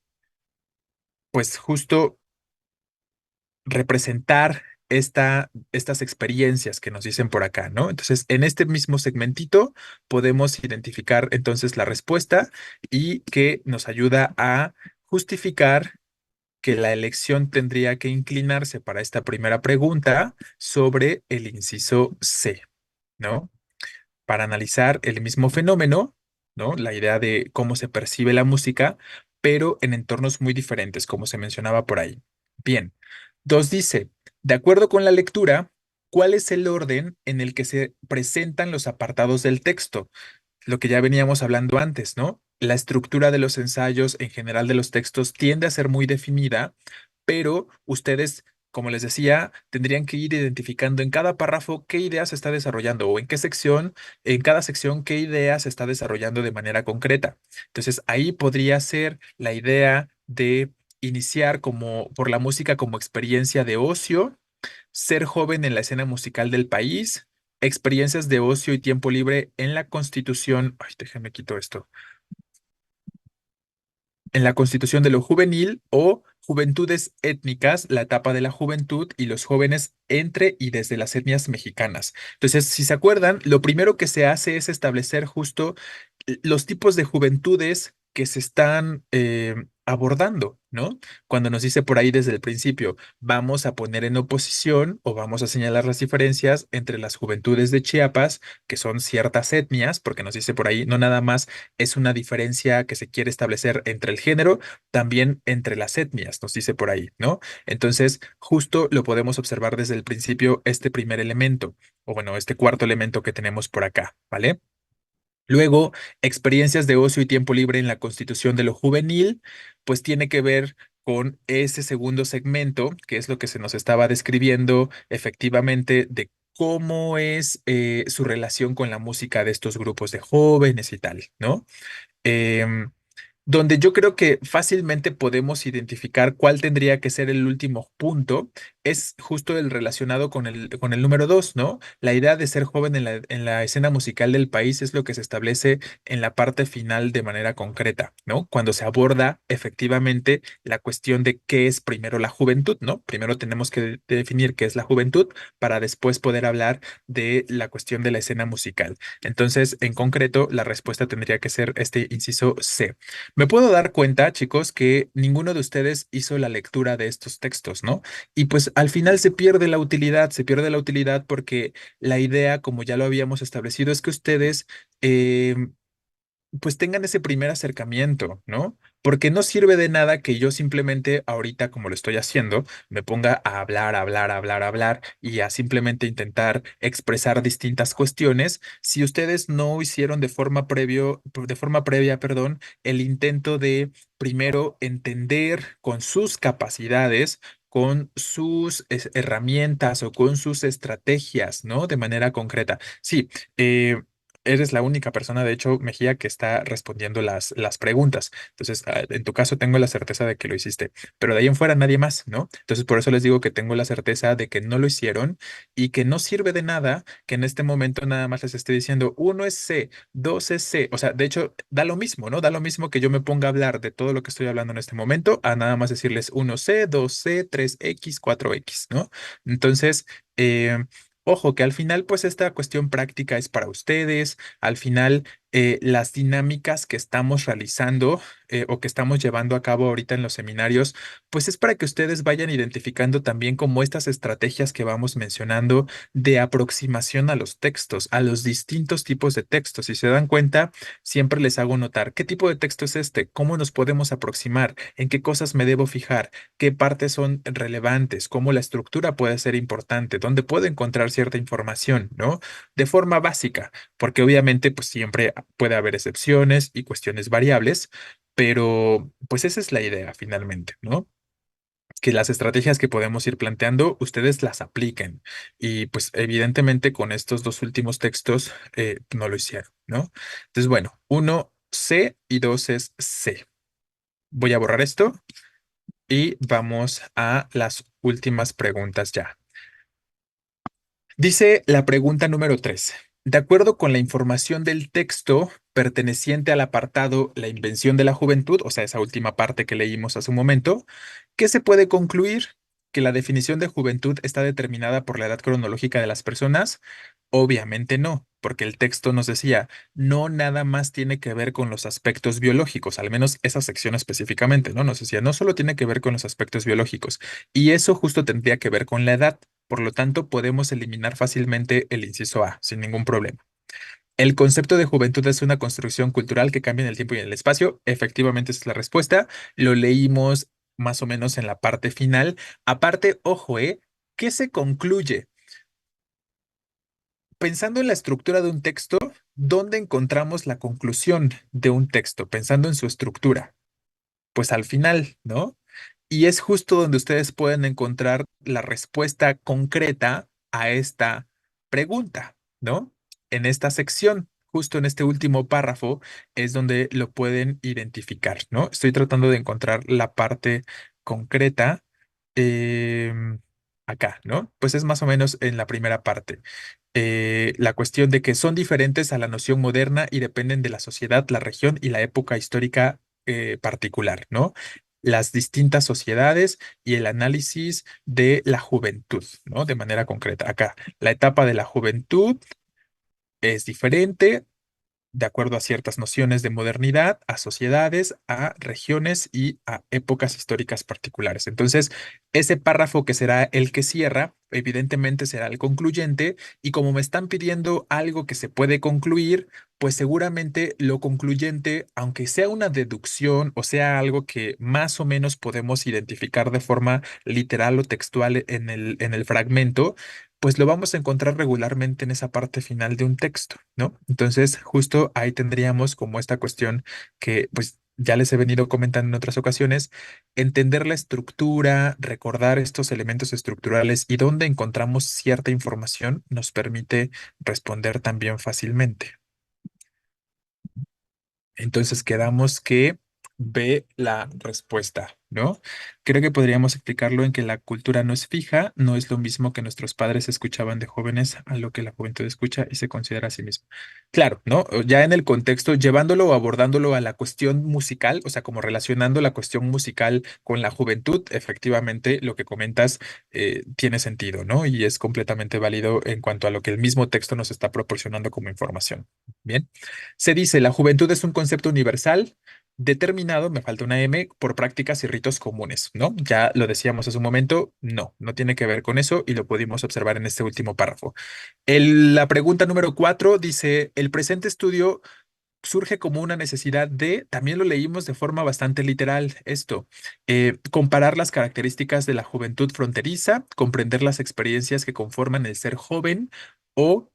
pues justo representar estas experiencias que nos dicen por acá, ¿no? Entonces, en este mismo segmentito podemos identificar entonces la respuesta y que nos ayuda a justificar que la elección tendría que inclinarse para esta primera pregunta sobre el inciso C, ¿no? Para analizar el mismo fenómeno, ¿no? La idea de cómo se percibe la música, pero en entornos muy diferentes, como se mencionaba por ahí. Bien, dos dice, de acuerdo con la lectura, ¿cuál es el orden en el que se presentan los apartados del texto? Lo que ya veníamos hablando antes, ¿no? La estructura de los ensayos en general de los textos tiende a ser muy definida, pero ustedes, como les decía, tendrían que ir identificando en cada párrafo qué idea se está desarrollando o en qué sección, en cada sección, qué idea se está desarrollando de manera concreta. Entonces, ahí podría ser la idea de iniciar como por la música como experiencia de ocio, ser joven en la escena musical del país, experiencias de ocio y tiempo libre en la Constitución. Ay, déjenme quito esto. En la Constitución de lo juvenil o juventudes étnicas, la etapa de la juventud y los jóvenes entre y desde las etnias mexicanas. Entonces, si se acuerdan, lo primero que se hace es establecer justo los tipos de juventudes que se están abordando, ¿no? Cuando nos dice por ahí desde el principio, vamos a poner en oposición o vamos a señalar las diferencias entre las juventudes de Chiapas, que son ciertas etnias, porque nos dice por ahí, no nada más es una diferencia que se quiere establecer entre el género, también entre las etnias, nos dice por ahí, ¿no? Entonces, justo lo podemos observar desde el principio, este primer elemento, o bueno, este cuarto elemento que tenemos por acá, ¿vale? Luego, experiencias de ocio y tiempo libre en la constitución de lo juvenil, pues tiene que ver con ese segundo segmento, que es lo que se nos estaba describiendo efectivamente de cómo es su relación con la música de estos grupos de jóvenes y tal, ¿no? Em, donde yo creo que fácilmente podemos identificar cuál tendría que ser el último punto, es justo el relacionado con el número dos, ¿no? La idea de ser joven en la escena musical del país es lo que se establece en la parte final de manera concreta, ¿no? Cuando se aborda efectivamente la cuestión de qué es primero la juventud, ¿no? Primero tenemos que definir qué es la juventud para después poder hablar de la cuestión de la escena musical. Entonces, en concreto, la respuesta tendría que ser este inciso C. Me puedo dar cuenta, chicos, que ninguno de ustedes hizo la lectura de estos textos, ¿no? Y pues al final se pierde la utilidad porque la idea, como ya lo habíamos establecido, es que ustedes pues tengan ese primer acercamiento, ¿no? Porque no sirve de nada que yo simplemente ahorita, como lo estoy haciendo, me ponga a hablar, hablar, hablar, hablar y a simplemente intentar expresar distintas cuestiones si ustedes no hicieron de forma previa, perdón, el intento de primero entender con sus capacidades, con sus herramientas o con sus estrategias, ¿no? De manera concreta. Sí, eres la única persona, de hecho, Mejía, que está respondiendo las preguntas. Entonces, en tu caso tengo la certeza de que lo hiciste, pero de ahí en fuera nadie más, ¿no? Entonces, por eso les digo que tengo la certeza de que no lo hicieron y que no sirve de nada que en este momento nada más les esté diciendo, uno es C, dos es C. O sea, de hecho, da lo mismo, ¿no? Da lo mismo que yo me ponga a hablar de todo lo que estoy hablando en este momento a nada más decirles uno C, dos C, tres X, cuatro X, ¿no? Entonces, eh, ojo, que al final, pues esta cuestión práctica es para ustedes. Al final, las dinámicas que estamos realizando o que estamos llevando a cabo ahorita en los seminarios, pues es para que ustedes vayan identificando también como estas estrategias que vamos mencionando de aproximación a los textos, a los distintos tipos de textos. Si se dan cuenta, siempre les hago notar qué tipo de texto es este, cómo nos podemos aproximar, en qué cosas me debo fijar, qué partes son relevantes, cómo la estructura puede ser importante, dónde puedo encontrar cierta información, ¿no? De forma básica, porque obviamente pues siempre puede haber excepciones y cuestiones variables, pero pues esa es la idea finalmente, ¿no? Que las estrategias que podemos ir planteando, ustedes las apliquen. Y pues evidentemente con estos dos últimos textos no lo hicieron, ¿no? Entonces, bueno, uno C y dos es C. Voy a borrar esto y vamos a las últimas preguntas ya. Dice la pregunta número 3. De acuerdo con la información del texto perteneciente al apartado La invención de la juventud, o sea, esa última parte que leímos hace un momento, ¿qué se puede concluir? ¿Que la definición de juventud está determinada por la edad cronológica de las personas? Obviamente no, porque el texto nos decía, no nada más tiene que ver con los aspectos biológicos, al menos esa sección específicamente, ¿no? Nos decía, no solo tiene que ver con los aspectos biológicos, y eso justo tendría que ver con la edad. Por lo tanto, podemos eliminar fácilmente el inciso A sin ningún problema. El concepto de juventud es una construcción cultural que cambia en el tiempo y en el espacio. Efectivamente, esa es la respuesta. Lo leímos más o menos en la parte final. Aparte, ojo, ¿qué se concluye? Pensando en la estructura de un texto, ¿dónde encontramos la conclusión de un texto? Pensando en su estructura. Pues al final, ¿no? Y es justo donde ustedes pueden encontrar la respuesta concreta a esta pregunta, ¿no? En esta sección, justo en este último párrafo, es donde lo pueden identificar, ¿no? Estoy tratando de encontrar la parte concreta acá, ¿no? Pues es más o menos en la primera parte. La cuestión de que son diferentes a la noción moderna y dependen de la sociedad, la región y la época histórica particular, ¿no? Las distintas sociedades y el análisis de la juventud, ¿no? De manera concreta. Acá, la etapa de la juventud es diferente de acuerdo a ciertas nociones de modernidad, a sociedades, a regiones y a épocas históricas particulares. Entonces, ese párrafo que será el que cierra, evidentemente será el concluyente, y como me están pidiendo algo que se puede concluir, pues seguramente lo concluyente, aunque sea una deducción o sea algo que más o menos podemos identificar de forma literal o textual en el fragmento, pues lo vamos a encontrar regularmente en esa parte final de un texto, ¿no? Entonces, justo ahí tendríamos como esta cuestión que pues ya les he venido comentando en otras ocasiones, entender la estructura, recordar estos elementos estructurales y dónde encontramos cierta información nos permite responder también fácilmente. Entonces quedamos que B la respuesta, ¿no? Creo que podríamos explicarlo en que la cultura no es fija, no es lo mismo que nuestros padres escuchaban de jóvenes a lo que la juventud escucha y se considera a sí mismo. Claro, ¿no? Ya en el contexto, llevándolo o abordándolo a la cuestión musical, o sea, como relacionando la cuestión musical con la juventud, efectivamente lo que comentas tiene sentido, ¿no? Y es completamente válido en cuanto a lo que el mismo texto nos está proporcionando como información. Bien. Se dice, la juventud es un concepto universal determinado, me falta una M, por prácticas y ritos comunes, ¿no? Ya lo decíamos hace un momento, no, no tiene que ver con eso y lo pudimos observar en este último párrafo. La pregunta número 4 dice, el presente estudio surge como una necesidad de, también lo leímos de forma bastante literal, esto, comparar las características de la juventud fronteriza, comprender las experiencias que conforman el ser joven o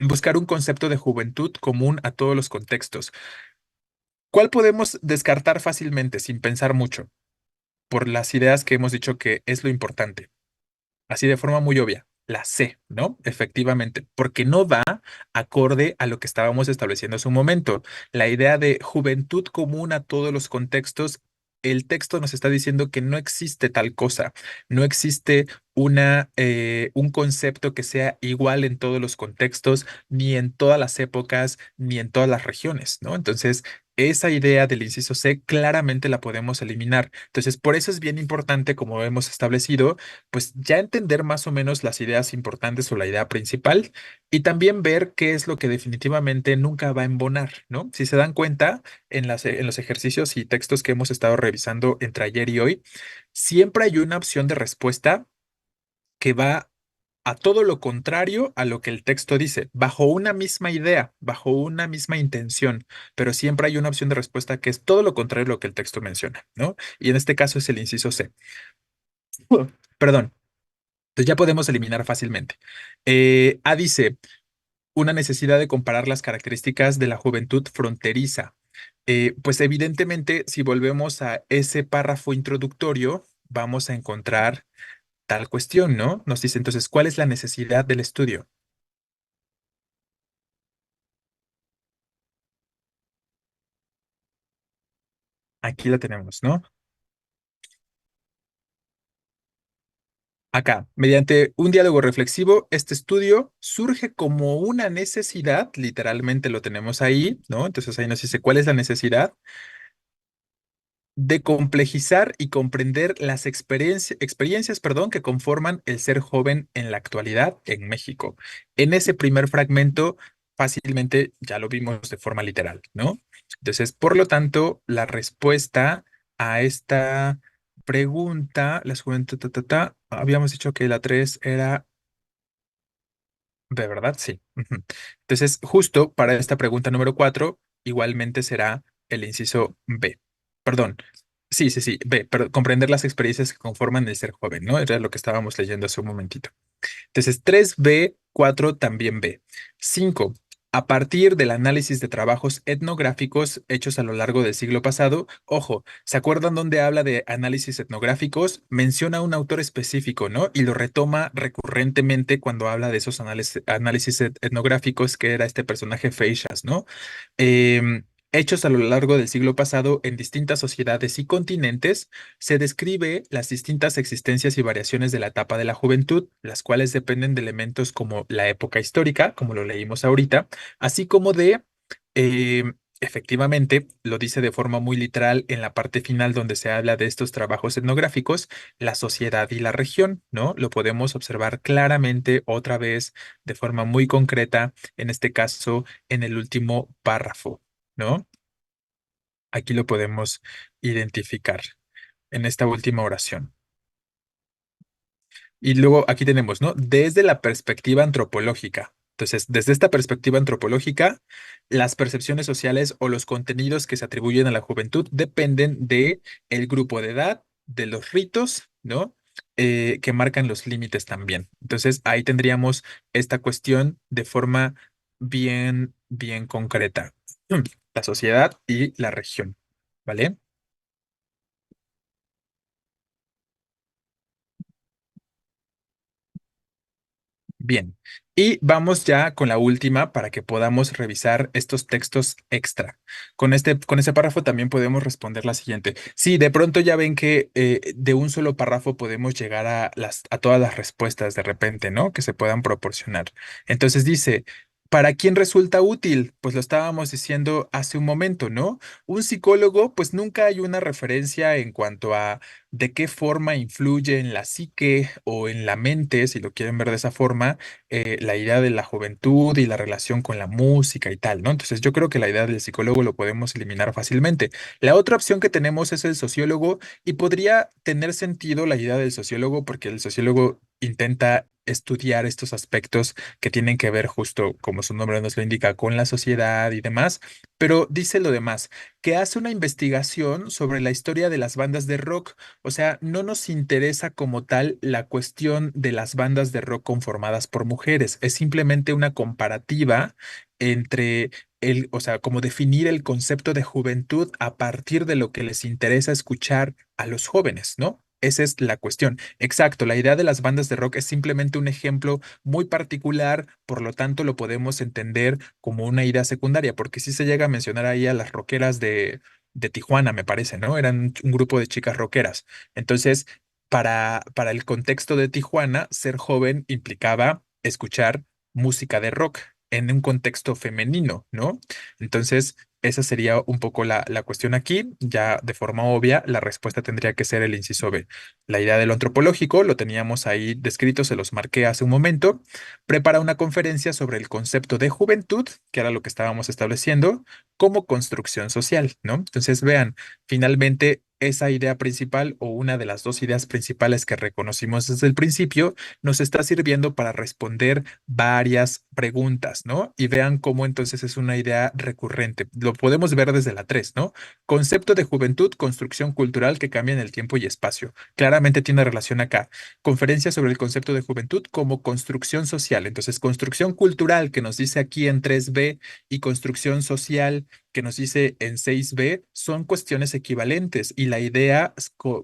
buscar un concepto de juventud común a todos los contextos. ¿Cuál podemos descartar fácilmente sin pensar mucho por las ideas que hemos dicho que es lo importante? Así de forma muy obvia, la C, ¿no? Efectivamente, porque no va acorde a lo que estábamos estableciendo hace un momento. La idea de juventud común a todos los contextos, el texto nos está diciendo que no existe tal cosa, no existe un concepto que sea igual en todos los contextos, ni en todas las épocas, ni en todas las regiones, ¿no? Entonces, esa idea del inciso C claramente la podemos eliminar. Entonces, por eso es bien importante, como hemos establecido, pues ya entender más o menos las ideas importantes o la idea principal y también ver qué es lo que definitivamente nunca va a embonar, ¿no? Si se dan cuenta en los ejercicios y textos que hemos estado revisando entre ayer y hoy, siempre hay una opción de respuesta que va a todo lo contrario a lo que el texto dice, bajo una misma idea, bajo una misma intención, pero siempre hay una opción de respuesta que es todo lo contrario a lo que el texto menciona, ¿no? Y en este caso es el inciso C. Perdón. Entonces ya podemos eliminar fácilmente. A dice, una necesidad de comparar las características de la juventud fronteriza. Pues evidentemente, si volvemos a ese párrafo introductorio, vamos a encontrar tal cuestión, ¿no? Nos dice entonces, ¿cuál es la necesidad del estudio? Aquí la tenemos, ¿no? Acá, mediante un diálogo reflexivo, este estudio surge como una necesidad, literalmente lo tenemos ahí, ¿no? Entonces ahí nos dice, ¿cuál es la necesidad? De complejizar y comprender las experiencias, perdón, que conforman el ser joven en la actualidad en México. En ese primer fragmento, fácilmente ya lo vimos de forma literal, ¿no? Entonces, por lo tanto, la respuesta a esta pregunta, las juventud, habíamos dicho que la 3 era de verdad, sí. Ujú. Entonces, justo para esta pregunta número 4, igualmente será el inciso B. Perdón. Sí, sí, sí. B. Pero comprender las experiencias que conforman el ser joven, ¿no? Era lo que estábamos leyendo hace un momentito. Entonces, 3B, 4 también B. 5. A partir del análisis de trabajos etnográficos hechos a lo largo del siglo pasado, ojo, ¿se acuerdan dónde habla de análisis etnográficos? Menciona un autor específico, ¿no? Y lo retoma recurrentemente cuando habla de esos análisis etnográficos, que era este personaje Feixas, ¿no? Hechos a lo largo del siglo pasado en distintas sociedades y continentes, se describe las distintas existencias y variaciones de la etapa de la juventud, las cuales dependen de elementos como la época histórica, como lo leímos ahorita, así como de, eh, efectivamente, lo dice de forma muy literal en la parte final donde se habla de estos trabajos etnográficos, la sociedad y la región, ¿no? Lo podemos observar claramente otra vez de forma muy concreta, en este caso, en el último párrafo, ¿no? Aquí lo podemos identificar en esta última oración. Y luego aquí tenemos, ¿no? Desde la perspectiva antropológica. Entonces, desde esta perspectiva antropológica, las percepciones sociales o los contenidos que se atribuyen a la juventud dependen de el grupo de edad, de los ritos, ¿no? que marcan los límites también. Entonces ahí tendríamos esta cuestión de forma bien concreta. La sociedad y la región, ¿vale? Bien, y vamos ya con la última para que podamos revisar estos textos extra. Con ese párrafo también podemos responder la siguiente. Sí, de pronto ya ven que de un solo párrafo podemos llegar a todas las respuestas de repente, ¿no? Que se puedan proporcionar. Entonces dice, ¿para quién resulta útil? Pues lo estábamos diciendo hace un momento, ¿no? Un psicólogo, pues nunca hay una referencia en cuanto a de qué forma influye en la psique o en la mente, si lo quieren ver de esa forma, la idea de la juventud y la relación con la música y tal, ¿no? Entonces yo creo que la idea del psicólogo lo podemos eliminar fácilmente. La otra opción que tenemos es el sociólogo y podría tener sentido la idea del sociólogo porque el sociólogo intenta estudiar estos aspectos que tienen que ver justo, como su nombre nos lo indica, con la sociedad y demás, pero dice lo demás, que hace una investigación sobre la historia de las bandas de rock, o sea, no nos interesa como tal la cuestión de las bandas de rock conformadas por mujeres, es simplemente una comparativa entre o sea, como definir el concepto de juventud a partir de lo que les interesa escuchar a los jóvenes, ¿no? Esa es la cuestión. Exacto, la idea de las bandas de rock es simplemente un ejemplo muy particular, por lo tanto lo podemos entender como una idea secundaria, porque sí se llega a mencionar ahí a las rockeras de Tijuana, me parece, ¿no? Eran un grupo de chicas rockeras. Entonces, para el contexto de Tijuana, ser joven implicaba escuchar música de rock en un contexto femenino, ¿no? Entonces, esa sería un poco la cuestión aquí. Ya de forma obvia, la respuesta tendría que ser el inciso B. La idea de lo antropológico lo teníamos ahí descrito, se los marqué hace un momento. Prepara una conferencia sobre el concepto de juventud, que era lo que estábamos estableciendo, como construcción social, ¿no? Entonces, vean, finalmente esa idea principal o una de las dos ideas principales que reconocimos desde el principio nos está sirviendo para responder varias preguntas, ¿no? Y vean cómo entonces es una idea recurrente. Lo podemos ver desde la 3, ¿no? Concepto de juventud, construcción cultural que cambia en el tiempo y espacio. Claramente tiene relación acá. Conferencia sobre el concepto de juventud como construcción social. Entonces, construcción cultural que nos dice aquí en 3B y construcción social que nos dice en 6B son cuestiones equivalentes y la idea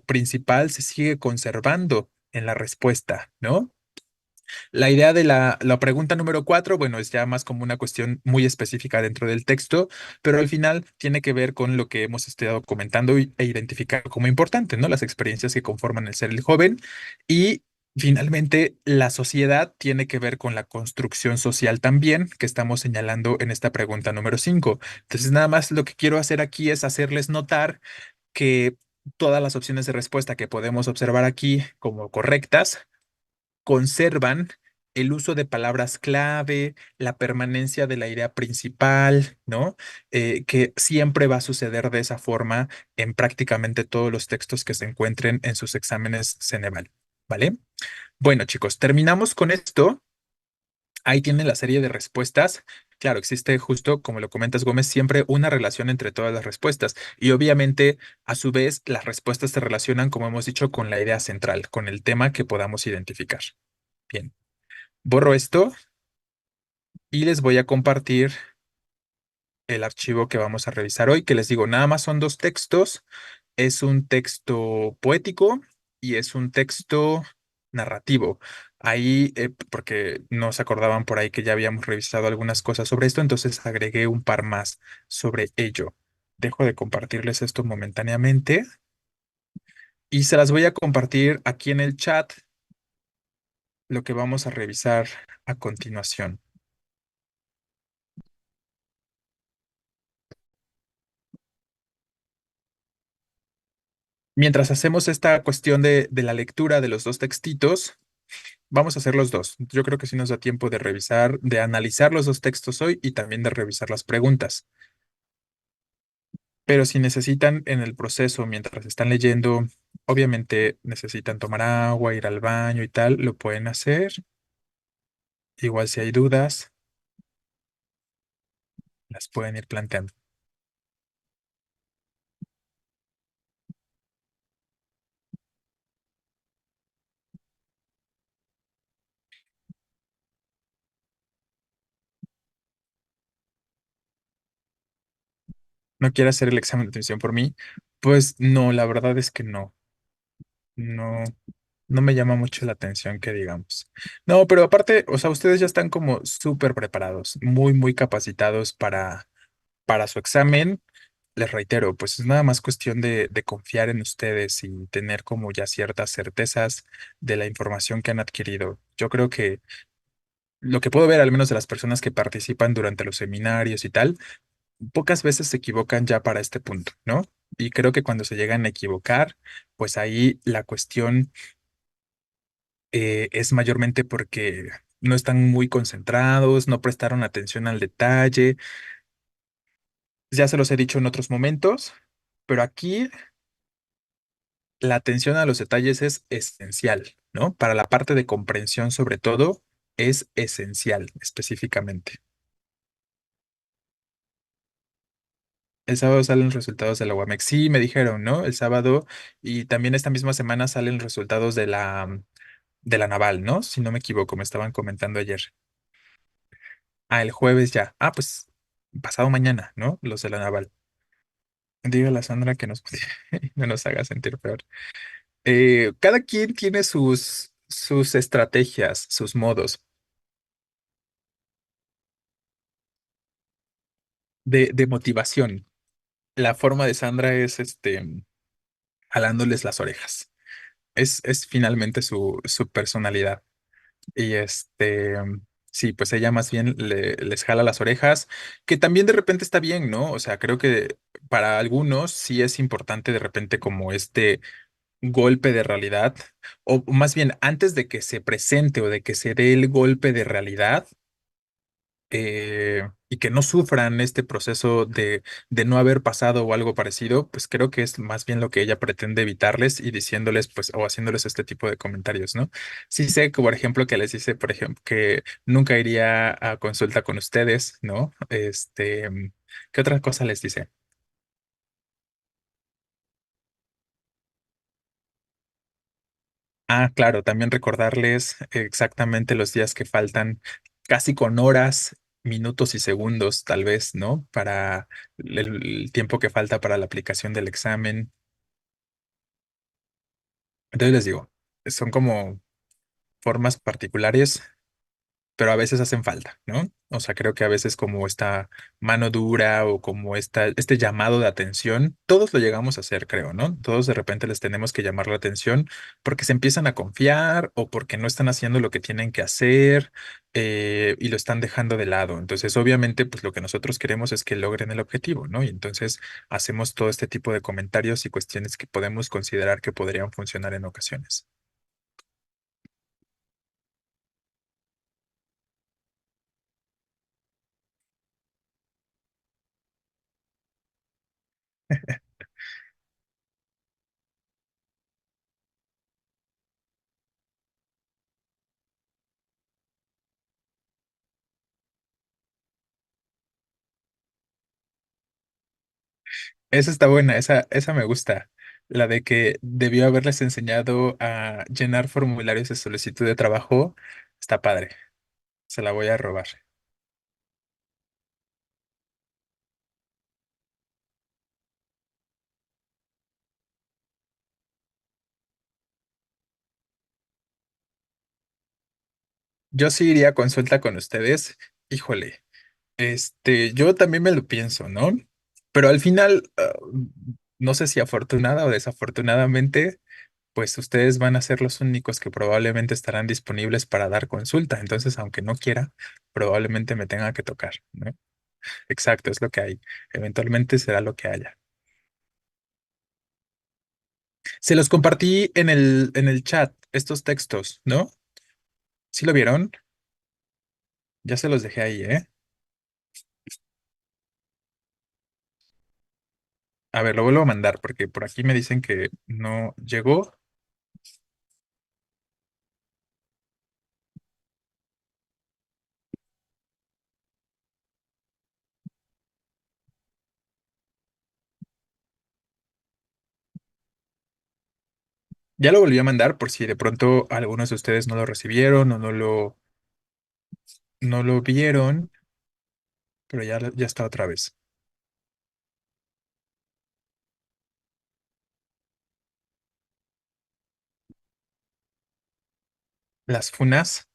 principal se sigue conservando en la respuesta, ¿no? La idea de la pregunta número 4, bueno, es ya más como una cuestión muy específica dentro del texto, pero al final tiene que ver con lo que hemos estado comentando e identificar como importante, ¿no? Las experiencias que conforman el ser el joven y finalmente la sociedad tiene que ver con la construcción social también, que estamos señalando en esta pregunta número 5. Entonces, nada más lo que quiero hacer aquí es hacerles notar que todas las opciones de respuesta que podemos observar aquí como correctas conservan el uso de palabras clave, la permanencia de la idea principal, ¿no? Que siempre va a suceder de esa forma en prácticamente todos los textos que se encuentren en sus exámenes Ceneval, ¿vale? Bueno, chicos, terminamos con esto. Ahí tienen la serie de respuestas. Claro, existe justo, como lo comentas, Gómez, siempre una relación entre todas las respuestas. Y obviamente, a su vez, las respuestas se relacionan, como hemos dicho, con la idea central, con el tema que podamos identificar. Bien. Borro esto y les voy a compartir el archivo que vamos a revisar hoy, que les digo, nada más son dos textos. Es un texto poético y es un texto narrativo. Ahí, porque no se acordaban por ahí que ya habíamos revisado algunas cosas sobre esto, entonces agregué un par más sobre ello. Dejo de compartirles esto momentáneamente y se las voy a compartir aquí en el chat, lo que vamos a revisar a continuación. Mientras hacemos esta cuestión de la lectura de los dos textitos, vamos a hacer los dos. Yo creo que sí nos da tiempo de revisar, de analizar los dos textos hoy y también de revisar las preguntas. Pero si necesitan en el proceso, mientras están leyendo, obviamente necesitan tomar agua, ir al baño y tal, lo pueden hacer. Igual si hay dudas, las pueden ir planteando. ¿No quiere hacer el examen de admisión por mí? Pues no, la verdad es que no. No, no me llama mucho la atención que digamos. No, pero aparte, o sea, ustedes ya están como súper preparados, muy, muy capacitados para su examen. Les reitero, pues es nada más cuestión de confiar en ustedes y tener como ya ciertas certezas de la información que han adquirido. Yo creo que lo que puedo ver, al menos de las personas que participan durante los seminarios y tal, pocas veces se equivocan ya para este punto, ¿no? Y creo que cuando se llegan a equivocar, pues ahí la cuestión es mayormente porque no están muy concentrados, no prestaron atención al detalle. Ya se los he dicho en otros momentos, pero aquí la atención a los detalles es esencial, ¿no? Para la parte de comprensión, sobre todo, es esencial específicamente. El sábado salen los resultados de la UAMEX. Sí, me dijeron, ¿no? El sábado y también esta misma semana salen los resultados de la Naval, ¿no? Si no me equivoco, me estaban comentando ayer. Ah, el jueves ya. Ah, pues pasado mañana, ¿no? Los de la Naval. Dígale a Sandra que nos, no nos haga sentir peor. Cada quien tiene sus estrategias, sus modos de motivación. La forma de Sandra es jalándoles las orejas. Es finalmente su personalidad. Y sí, pues ella más bien les jala las orejas, que también de repente está bien, ¿no? O sea, creo que para algunos sí es importante de repente como este golpe de realidad, o más bien antes de que se presente o de que se dé el golpe de realidad, y que no sufran este proceso de no haber pasado o algo parecido, pues creo que es más bien lo que ella pretende evitarles y diciéndoles, pues, o haciéndoles este tipo de comentarios, ¿no? Sí sé que, por ejemplo, que les dice, por ejemplo, que nunca iría a consulta con ustedes, ¿no? ¿Qué otra cosa les dice? Ah, claro, también recordarles exactamente los días que faltan, casi con horas, minutos y segundos, tal vez, ¿no? Para el tiempo que falta para la aplicación del examen. Entonces les digo, son como formas particulares pero a veces hacen falta, ¿no? O sea, creo que a veces como esta mano dura o como este llamado de atención, todos lo llegamos a hacer, creo, ¿no? Todos de repente les tenemos que llamar la atención porque se empiezan a confiar o porque no están haciendo lo que tienen que hacer y lo están dejando de lado. Entonces, obviamente, pues lo que nosotros queremos es que logren el objetivo, ¿no? Y entonces hacemos todo este tipo de comentarios y cuestiones que podemos considerar que podrían funcionar en ocasiones. Esa está buena, esa me gusta. La de que debió haberles enseñado a llenar formularios de solicitud de trabajo. Está padre. Se la voy a robar. Yo sí iría a consulta con ustedes. Híjole, yo también me lo pienso, ¿no? Pero al final, no sé si afortunada o desafortunadamente, pues ustedes van a ser los únicos que probablemente estarán disponibles para dar consulta. Entonces, aunque no quiera, probablemente me tenga que tocar, ¿no? Exacto, es lo que hay. Eventualmente será lo que haya. Se los compartí en el chat, estos textos, ¿no? ¿Sí lo vieron? Ya se los dejé ahí, ¿eh? A ver, lo vuelvo a mandar porque por aquí me dicen que no llegó. Ya lo volví a mandar por si de pronto algunos de ustedes no lo recibieron o no lo vieron, pero ya, ya está otra vez. Las funas,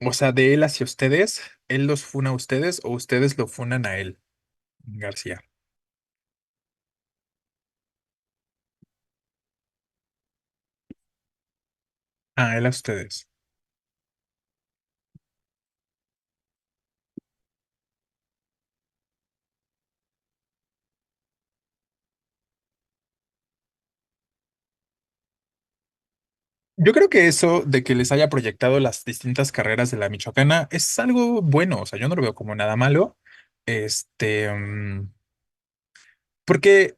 o sea, de él hacia ustedes, él los funa a ustedes o ustedes lo funan a él, García. A él a ustedes. Yo creo que eso de que les haya proyectado las distintas carreras de la Michoacana es algo bueno, o sea, yo no lo veo como nada malo. Este, porque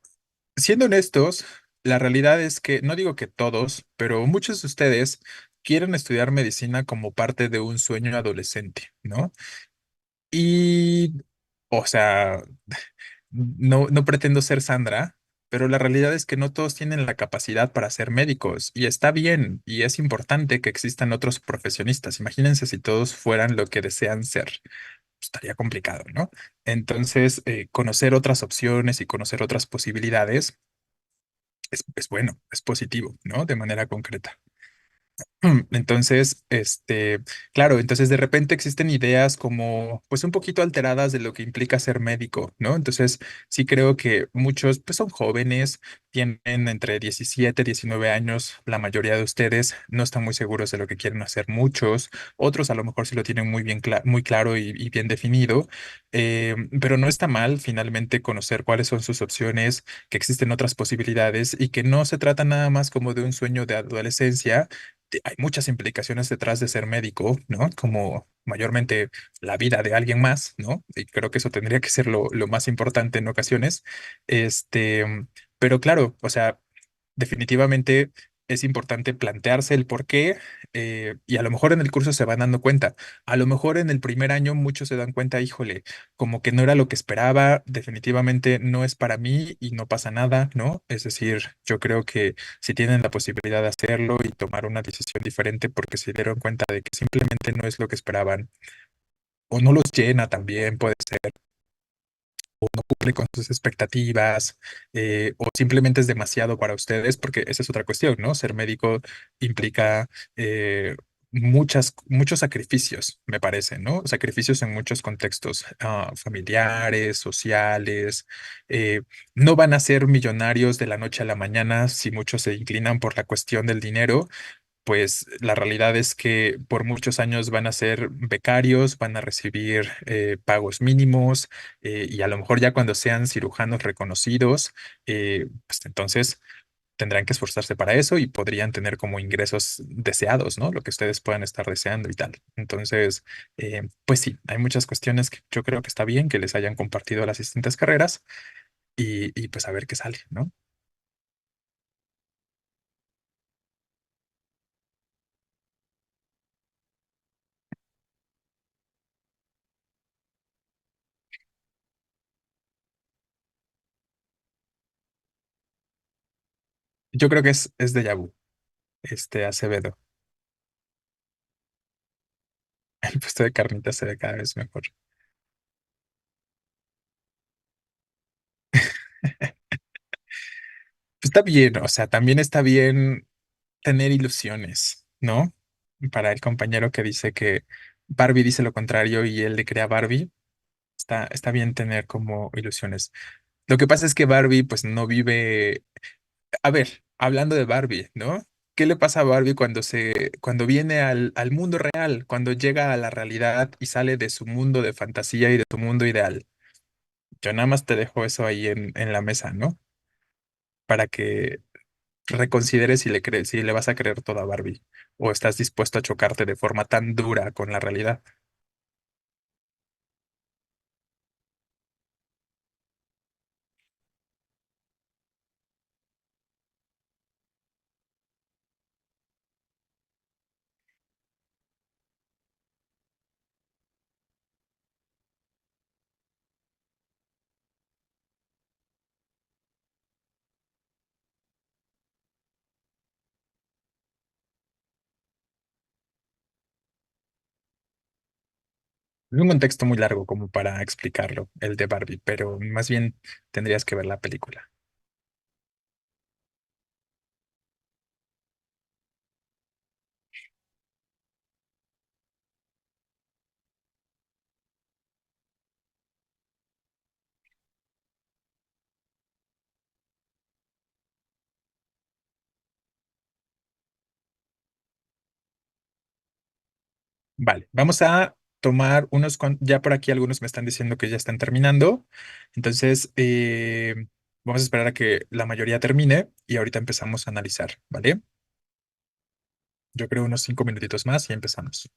siendo honestos, la realidad es que, no digo que todos, pero muchos de ustedes quieren estudiar medicina como parte de un sueño adolescente, ¿no? Y, o sea, no pretendo ser Sandra, pero la realidad es que no todos tienen la capacidad para ser médicos y está bien y es importante que existan otros profesionistas. Imagínense si todos fueran lo que desean ser. Estaría complicado, ¿no? Entonces, conocer otras opciones y conocer otras posibilidades es bueno, es positivo, ¿no? De manera concreta. Entonces, claro, entonces de repente existen ideas como, pues un poquito alteradas de lo que implica ser médico, ¿no? Entonces, sí creo que muchos, pues son jóvenes, tienen entre 17 19 años, la mayoría de ustedes no están muy seguros de lo que quieren hacer muchos, otros a lo mejor sí lo tienen muy bien, muy claro y bien definido, pero no está mal finalmente conocer cuáles son sus opciones, que existen otras posibilidades y que no se trata nada más como de un sueño de adolescencia. Hay muchas implicaciones detrás de ser médico, ¿no? Como mayormente la vida de alguien más, ¿no? Y creo que eso tendría que ser lo más importante en ocasiones. Este, pero claro, o sea, definitivamente es importante plantearse el por qué y a lo mejor en el curso se van dando cuenta. A lo mejor en el primer año muchos se dan cuenta, híjole, como que no era lo que esperaba, definitivamente no es para mí y no pasa nada, ¿no? Es decir, yo creo que si tienen la posibilidad de hacerlo y tomar una decisión diferente porque se dieron cuenta de que simplemente no es lo que esperaban o no los llena también, puede ser no cumple con sus expectativas o simplemente es demasiado para ustedes, porque esa es otra cuestión, ¿no? Ser médico implica muchos sacrificios, me parece, ¿no? Sacrificios en muchos contextos familiares, sociales. eh, no van a ser millonarios de la noche a la mañana si muchos se inclinan por la cuestión del dinero, pues la realidad es que por muchos años van a ser becarios, van a recibir pagos mínimos y a lo mejor ya cuando sean cirujanos reconocidos, pues entonces tendrán que esforzarse para eso y podrían tener como ingresos deseados, ¿no? Lo que ustedes puedan estar deseando y tal. Entonces, pues sí, hay muchas cuestiones que yo creo que está bien que les hayan compartido las distintas carreras y pues a ver qué sale, ¿no? Yo creo que es déjà vu, Acevedo. El puesto de carnitas se ve cada vez mejor. Está bien, o sea, también está bien tener ilusiones, ¿no? Para el compañero que dice que Barbie dice lo contrario y él le crea a Barbie, está bien tener como ilusiones. Lo que pasa es que Barbie, pues no vive. A ver, hablando de Barbie, ¿no? ¿Qué le pasa a Barbie cuando viene al mundo real, cuando llega a la realidad y sale de su mundo de fantasía y de su mundo ideal? Yo nada más te dejo eso ahí en la mesa, ¿no? Para que reconsideres si le crees, si le vas a creer toda a Barbie o estás dispuesto a chocarte de forma tan dura con la realidad. Es un contexto muy largo como para explicarlo, el de Barbie, pero más bien tendrías que ver la película. Vale, vamos a tomar ya por aquí algunos me están diciendo que ya están terminando, entonces vamos a esperar a que la mayoría termine y ahorita empezamos a analizar, ¿vale? Yo creo unos 5 minutitos más y empezamos.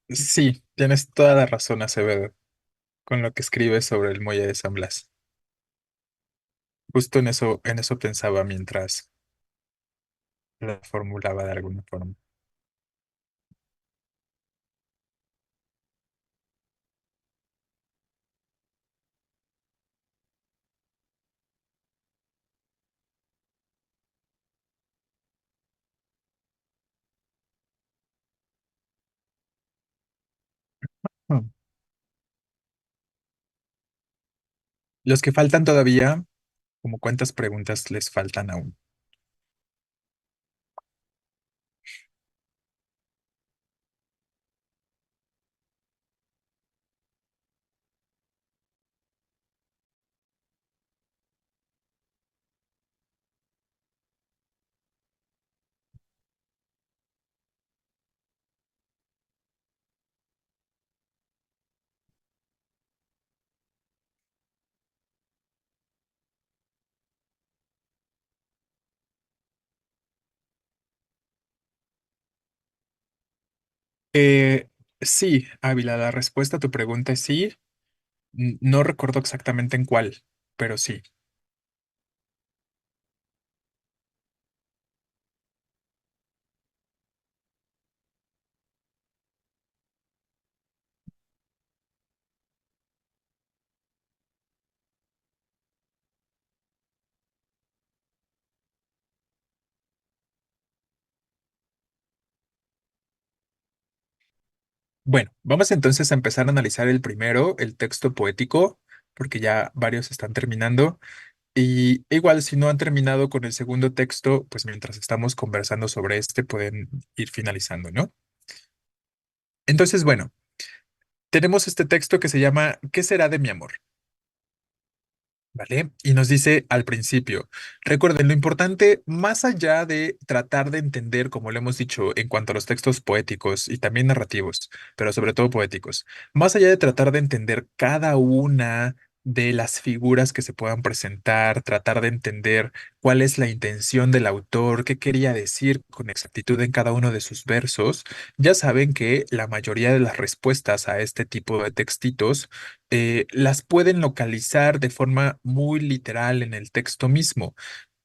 Sí, tienes toda la razón, Acevedo, con lo que escribes sobre el muelle de San Blas. Justo en eso pensaba mientras lo formulaba de alguna forma. Mm. Los que faltan todavía, como cuántas preguntas les faltan aún. Eh, sí, Ávila, la respuesta a tu pregunta es sí. No recuerdo exactamente en cuál, pero sí. Bueno, vamos entonces a empezar a analizar el primero, el texto poético, porque ya varios están terminando. Y igual, si no han terminado con el segundo texto, pues mientras estamos conversando sobre este, pueden ir finalizando, ¿no? Entonces, bueno, tenemos este texto que se llama ¿Qué será de mi amor? ¿Vale? Y nos dice al principio, recuerden, lo importante, más allá de tratar de entender, como lo hemos dicho, en cuanto a los textos poéticos y también narrativos, pero sobre todo poéticos, más allá de tratar de entender cada una de las figuras que se puedan presentar, tratar de entender cuál es la intención del autor, qué quería decir con exactitud en cada uno de sus versos, ya saben que la mayoría de las respuestas a este tipo de textitos las pueden localizar de forma muy literal en el texto mismo.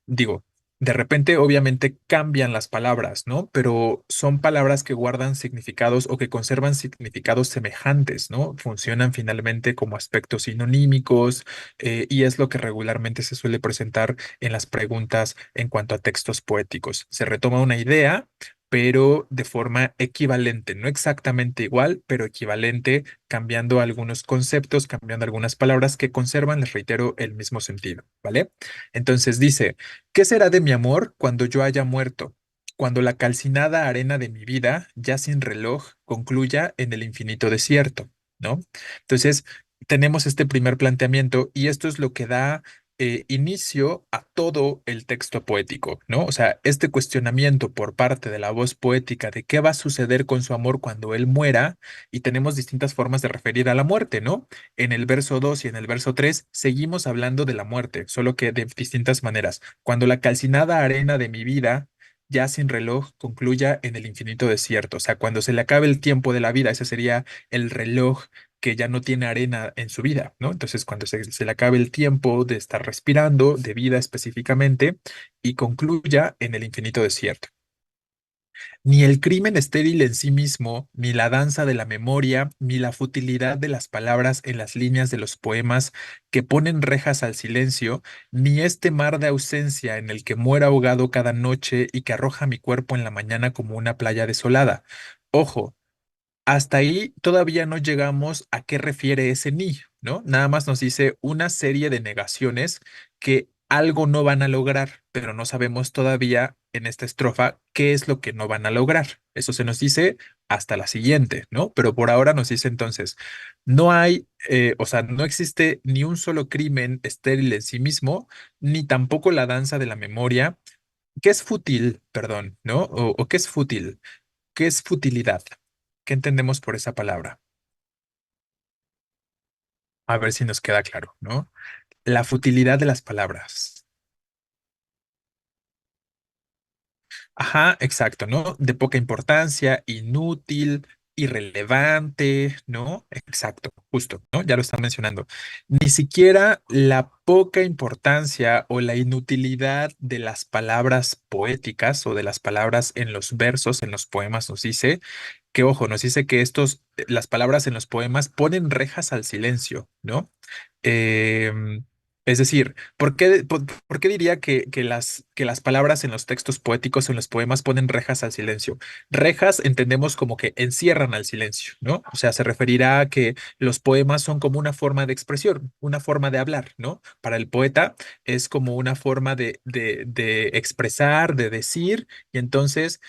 Digo, de repente obviamente cambian las palabras, ¿no? Pero son palabras que guardan significados o que conservan significados semejantes, ¿no? Funcionan finalmente como aspectos sinonímicos y es lo que regularmente se suele presentar en las preguntas en cuanto a textos poéticos. Se retoma una idea, pero de forma equivalente, no exactamente igual, pero equivalente, cambiando algunos conceptos, cambiando algunas palabras que conservan, les reitero, el mismo sentido, ¿vale? Entonces dice, ¿qué será de mi amor cuando yo haya muerto? Cuando la calcinada arena de mi vida, ya sin reloj, concluya en el infinito desierto, ¿no? Entonces, tenemos este primer planteamiento y esto es lo que da inicio a todo el texto poético, ¿no? O sea, este cuestionamiento por parte de la voz poética de qué va a suceder con su amor cuando él muera, y tenemos distintas formas de referir a la muerte, ¿no? En el verso 2 y en el verso 3 seguimos hablando de la muerte, solo que de distintas maneras. Cuando la calcinada arena de mi vida, ya sin reloj, concluya en el infinito desierto. O sea, cuando se le acabe el tiempo de la vida, ese sería el reloj que ya no tiene arena en su vida, ¿no? Entonces, cuando se le acabe el tiempo de estar respirando, de vida específicamente, y concluya en el infinito desierto. Ni el crimen estéril en sí mismo, ni la danza de la memoria, ni la futilidad de las palabras en las líneas de los poemas que ponen rejas al silencio, ni este mar de ausencia en el que muero ahogado cada noche y que arroja mi cuerpo en la mañana como una playa desolada. Ojo, hasta ahí todavía no llegamos a qué refiere ese ni, ¿no? Nada más nos dice una serie de negaciones que algo no van a lograr, pero no sabemos todavía en esta estrofa qué es lo que no van a lograr. Eso se nos dice hasta la siguiente, ¿no? Pero por ahora nos dice entonces, no hay, o sea, no existe ni un solo crimen estéril en sí mismo, ni tampoco la danza de la memoria, que es fútil, perdón, ¿no? O qué es fútil. ¿Qué es futilidad? ¿Qué entendemos por esa palabra? A ver si nos queda claro, ¿no? La futilidad de las palabras. Ajá, exacto, ¿no? De poca importancia, inútil, irrelevante, ¿no? Exacto, justo, ¿no? Ya lo están mencionando. Ni siquiera la poca importancia o la inutilidad de las palabras poéticas o de las palabras en los versos, en los poemas, nos dice que, ojo, nos dice que las palabras en los poemas ponen rejas al silencio, ¿no? Es decir, ¿por qué diría que las palabras en los textos poéticos, en los poemas, ponen rejas al silencio? Rejas entendemos como que encierran al silencio, ¿no? O sea, se referirá a que los poemas son como una forma de expresión, una forma de hablar, ¿no? Para el poeta es como una forma de expresar, de decir, y entonces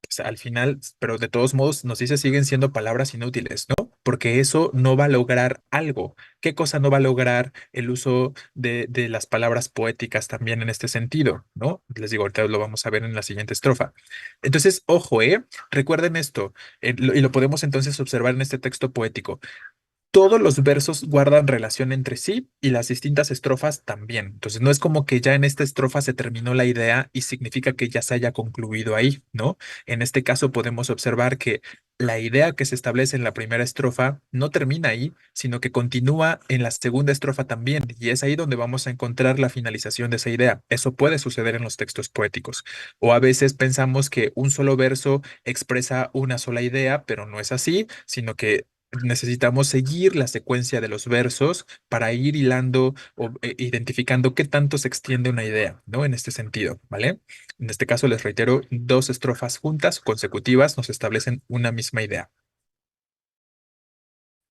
pues, al final, pero de todos modos nos dice siguen siendo palabras inútiles, ¿no? Porque eso no va a lograr algo. ¿Qué cosa no va a lograr el uso de las palabras poéticas también en este sentido, ¿no? Les digo, ahorita lo vamos a ver en la siguiente estrofa. Entonces, ojo, ¿eh? Recuerden esto, y lo podemos entonces observar en este texto poético. Todos los versos guardan relación entre sí y las distintas estrofas también. Entonces, no es como que ya en esta estrofa se terminó la idea y significa que ya se haya concluido ahí, ¿no? En este caso podemos observar que la idea que se establece en la primera estrofa no termina ahí, sino que continúa en la segunda estrofa también, y es ahí donde vamos a encontrar la finalización de esa idea. Eso puede suceder en los textos poéticos. O a veces pensamos que un solo verso expresa una sola idea, pero no es así, sino que necesitamos seguir la secuencia de los versos para ir hilando o identificando qué tanto se extiende una idea, ¿no? En este sentido, ¿vale? En este caso, les reitero, dos estrofas juntas, consecutivas, nos establecen una misma idea.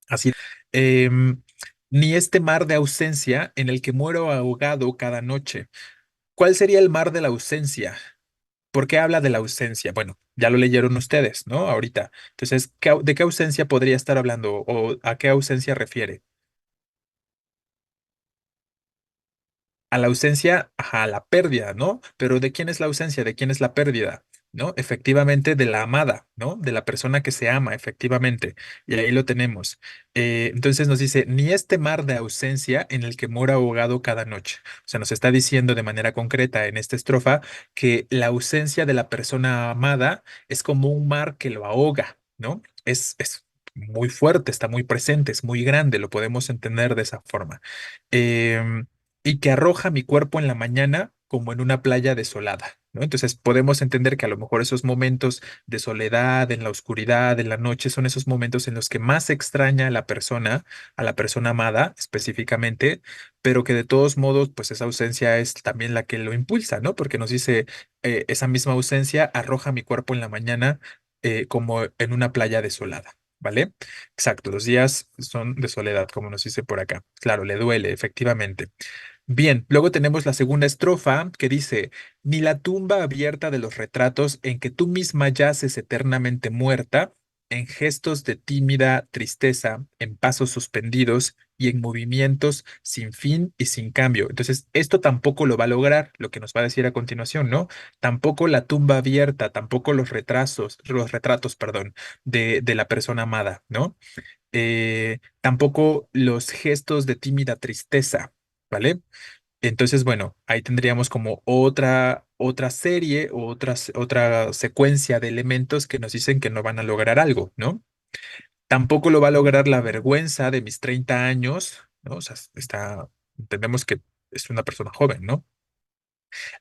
Así, em, ni este mar de ausencia en el que muero ahogado cada noche. ¿Cuál sería el mar de la ausencia? ¿Por qué habla de la ausencia? Bueno, ya lo leyeron ustedes, ¿no? Ahorita. Entonces, ¿de qué ausencia podría estar hablando o a qué ausencia refiere? A la ausencia, ajá, a la pérdida, ¿no? Pero ¿de quién es la ausencia? ¿De quién es la pérdida? ¿No? Efectivamente, de la amada, ¿no? De la persona que se ama, efectivamente. Y ahí lo tenemos. Entonces nos dice, ni este mar de ausencia en el que mora ahogado cada noche. O sea, nos está diciendo de manera concreta en esta estrofa que la ausencia de la persona amada es como un mar que lo ahoga, ¿no? Es muy fuerte, está muy presente, es muy grande, lo podemos entender de esa forma. Y que arroja mi cuerpo en la mañana como en una playa desolada, ¿no? Entonces podemos entender que a lo mejor esos momentos de soledad, en la oscuridad, en la noche, son esos momentos en los que más se extraña a la persona amada específicamente, pero que de todos modos, pues esa ausencia es también la que lo impulsa, ¿no? Porque nos dice, esa misma ausencia arroja mi cuerpo en la mañana como en una playa desolada. ¿Vale? Exacto, los días son de soledad, como nos dice por acá. Claro, le duele, efectivamente. Bien, luego tenemos la segunda estrofa que dice, ni la tumba abierta de los retratos en que tú misma yaces eternamente muerta, en gestos de tímida tristeza, en pasos suspendidos y en movimientos sin fin y sin cambio. Entonces, esto tampoco lo va a lograr, lo que nos va a decir a continuación, ¿no? Tampoco la tumba abierta, tampoco los retratos, perdón, de la persona amada, ¿no? Tampoco los gestos de tímida tristeza, ¿vale? Entonces, bueno, ahí tendríamos como otra serie o otra secuencia de elementos que nos dicen que no van a lograr algo, ¿no? Tampoco lo va a lograr la vergüenza de mis 30 años, ¿no? O sea, entendemos que es una persona joven, ¿no?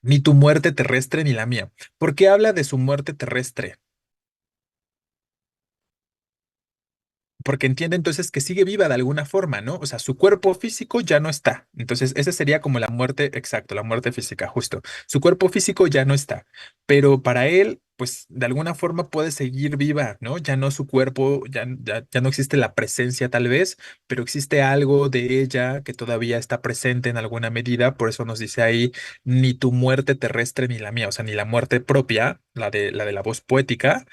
Ni tu muerte terrestre ni la mía. ¿Por qué habla de su muerte terrestre? Porque entiende entonces que sigue viva de alguna forma, ¿no? O sea, su cuerpo físico ya no está. Entonces, esa sería como la muerte, exacto, la muerte física, justo. Su cuerpo físico ya no está, pero para él, pues de alguna forma puede seguir viva, ¿no? Ya no su cuerpo, ya no existe la presencia tal vez, pero existe algo de ella que todavía está presente en alguna medida. Por eso nos dice ahí, ni tu muerte terrestre ni la mía, o sea, ni la muerte propia, la de la voz poética.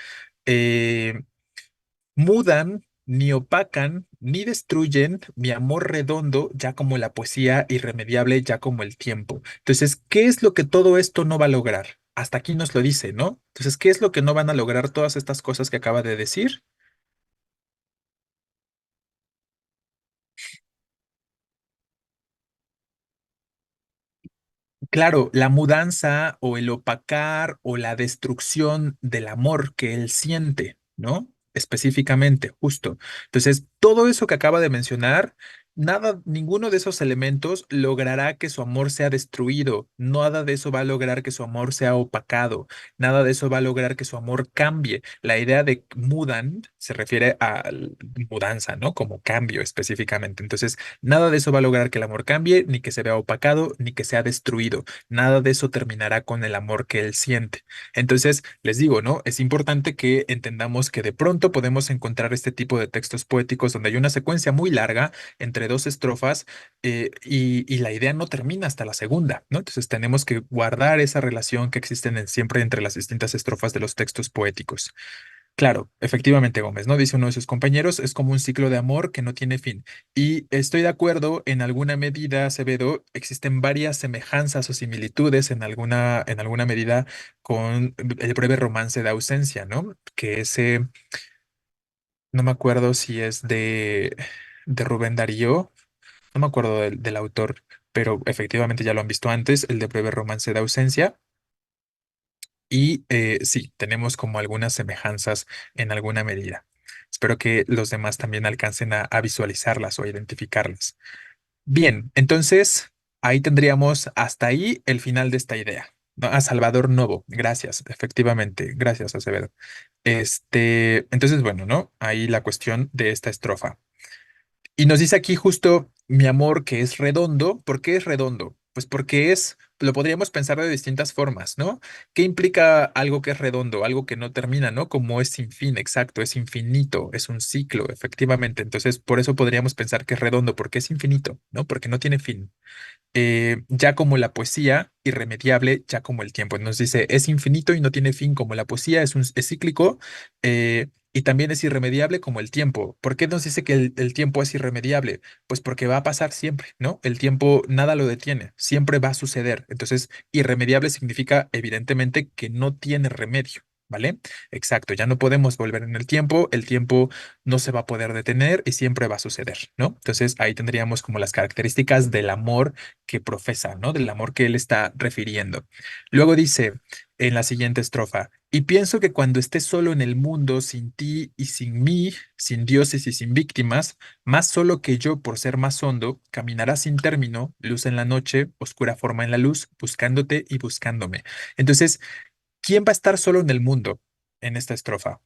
eh, Mudan, ni opacan, ni destruyen mi amor redondo, ya como la poesía irremediable, ya como el tiempo. Entonces, ¿qué es lo que todo esto no va a lograr? Hasta aquí nos lo dice, ¿no? Entonces, ¿qué es lo que no van a lograr todas estas cosas que acaba de decir? Claro, la mudanza o el opacar o la destrucción del amor que él siente, ¿no? Específicamente, justo. Entonces, todo eso que acaba de mencionar, nada, ninguno de esos elementos logrará que su amor sea destruido. Nada de eso va a lograr que su amor sea opacado. Nada de eso va a lograr que su amor cambie. La idea de mudan se refiere a mudanza, ¿no? Como cambio específicamente. Entonces, nada de eso va a lograr que el amor cambie, ni que se vea opacado, ni que sea destruido. Nada de eso terminará con el amor que él siente. Entonces, les digo, ¿no? Es importante que entendamos que de pronto podemos encontrar este tipo de textos poéticos donde hay una secuencia muy larga entre dos estrofas y la idea no termina hasta la segunda, ¿no? Entonces, tenemos que guardar esa relación que existe siempre entre las distintas estrofas de los textos poéticos. Claro, efectivamente, Gómez, ¿no? Dice uno de sus compañeros, es como un ciclo de amor que no tiene fin. Y estoy de acuerdo, en alguna medida, Acevedo, existen varias semejanzas o similitudes en alguna medida con el breve romance de ausencia, ¿no? Que ese, no me acuerdo si es de Rubén Darío, no me acuerdo del autor, pero efectivamente ya lo han visto antes, el de breve romance de ausencia. Y sí, tenemos como algunas semejanzas en alguna medida. Espero que los demás también alcancen a visualizarlas o a identificarlas. Bien, entonces ahí tendríamos hasta ahí el final de esta idea. ¿No? A Salvador Novo, gracias, efectivamente, gracias, Acevedo. Entonces, bueno, ¿no? Ahí la cuestión de esta estrofa. Y nos dice aquí justo mi amor que es redondo. ¿Por qué es redondo? Pues porque lo podríamos pensar de distintas formas, ¿no? ¿Qué implica algo que es redondo? Algo que no termina, ¿no? Como es sin fin, exacto, es infinito, es un ciclo, efectivamente. Entonces, por eso podríamos pensar que es redondo, porque es infinito, ¿no? Porque no tiene fin. Ya como la poesía, irremediable, ya como el tiempo. Nos dice, es infinito y no tiene fin como la poesía, es cíclico y también es irremediable como el tiempo. ¿Por qué nos dice que el tiempo es irremediable? Pues porque va a pasar siempre, ¿no? El tiempo nada lo detiene, siempre va a suceder. Entonces, irremediable significa evidentemente que no tiene remedio. ¿Vale? Exacto, ya no podemos volver en el tiempo no se va a poder detener y siempre va a suceder, ¿no? Entonces ahí tendríamos como las características del amor que profesa, ¿no? Del amor que él está refiriendo. Luego dice en la siguiente estrofa, y pienso que cuando estés solo en el mundo, sin ti y sin mí, sin dioses y sin víctimas, más solo que yo por ser más hondo, caminarás sin término, luz en la noche, oscura forma en la luz, buscándote y buscándome. Entonces, ¿quién va a estar solo en el mundo en esta estrofa?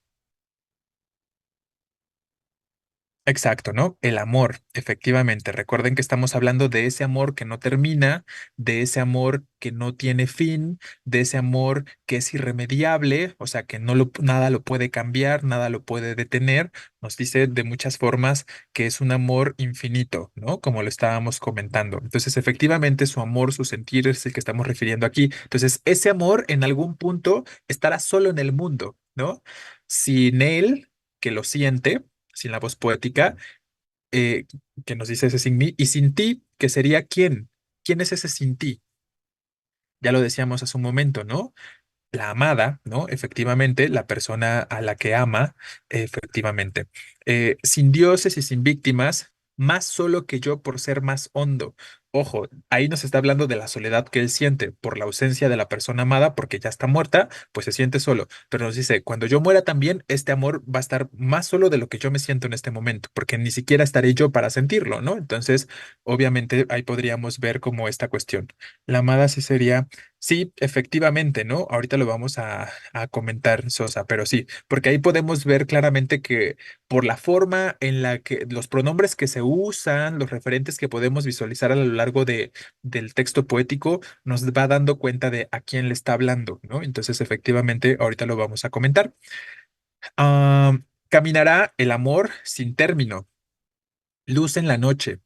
Exacto, ¿no? El amor, efectivamente. Recuerden que estamos hablando de ese amor que no termina, de ese amor que no tiene fin, de ese amor que es irremediable, o sea, que nada lo puede cambiar, nada lo puede detener. Nos dice de muchas formas que es un amor infinito, ¿no? Como lo estábamos comentando. Entonces, efectivamente, su amor, su sentir es el que estamos refiriendo aquí. Entonces, ese amor en algún punto estará solo en el mundo, ¿no? Sin él, que lo siente sin la voz poética, eh, que nos dice ese sin mí, y sin ti, que sería quién. ¿Quién es ese sin ti? Ya lo decíamos hace un momento, ¿no? La amada, ¿no? Efectivamente, la persona a la que ama, efectivamente. Sin dioses y sin víctimas, más solo que yo por ser más hondo. Ojo, ahí nos está hablando de la soledad que él siente por la ausencia de la persona amada, porque ya está muerta, pues se siente solo. Pero nos dice, cuando yo muera también, este amor va a estar más solo de lo que yo me siento en este momento, porque ni siquiera estaré yo para sentirlo, ¿no? Entonces, obviamente, ahí podríamos ver como esta cuestión. La amada sí sería, sí, efectivamente, ¿no? Ahorita lo vamos a comentar, Sosa, pero sí, porque ahí podemos ver claramente que por la forma en la que los pronombres que se usan, los referentes que podemos visualizar a lo largo del texto poético, nos va dando cuenta de a quién le está hablando, ¿no? Entonces, efectivamente, ahorita lo vamos a comentar. Ah, caminará el amor sin término. Luz en la noche,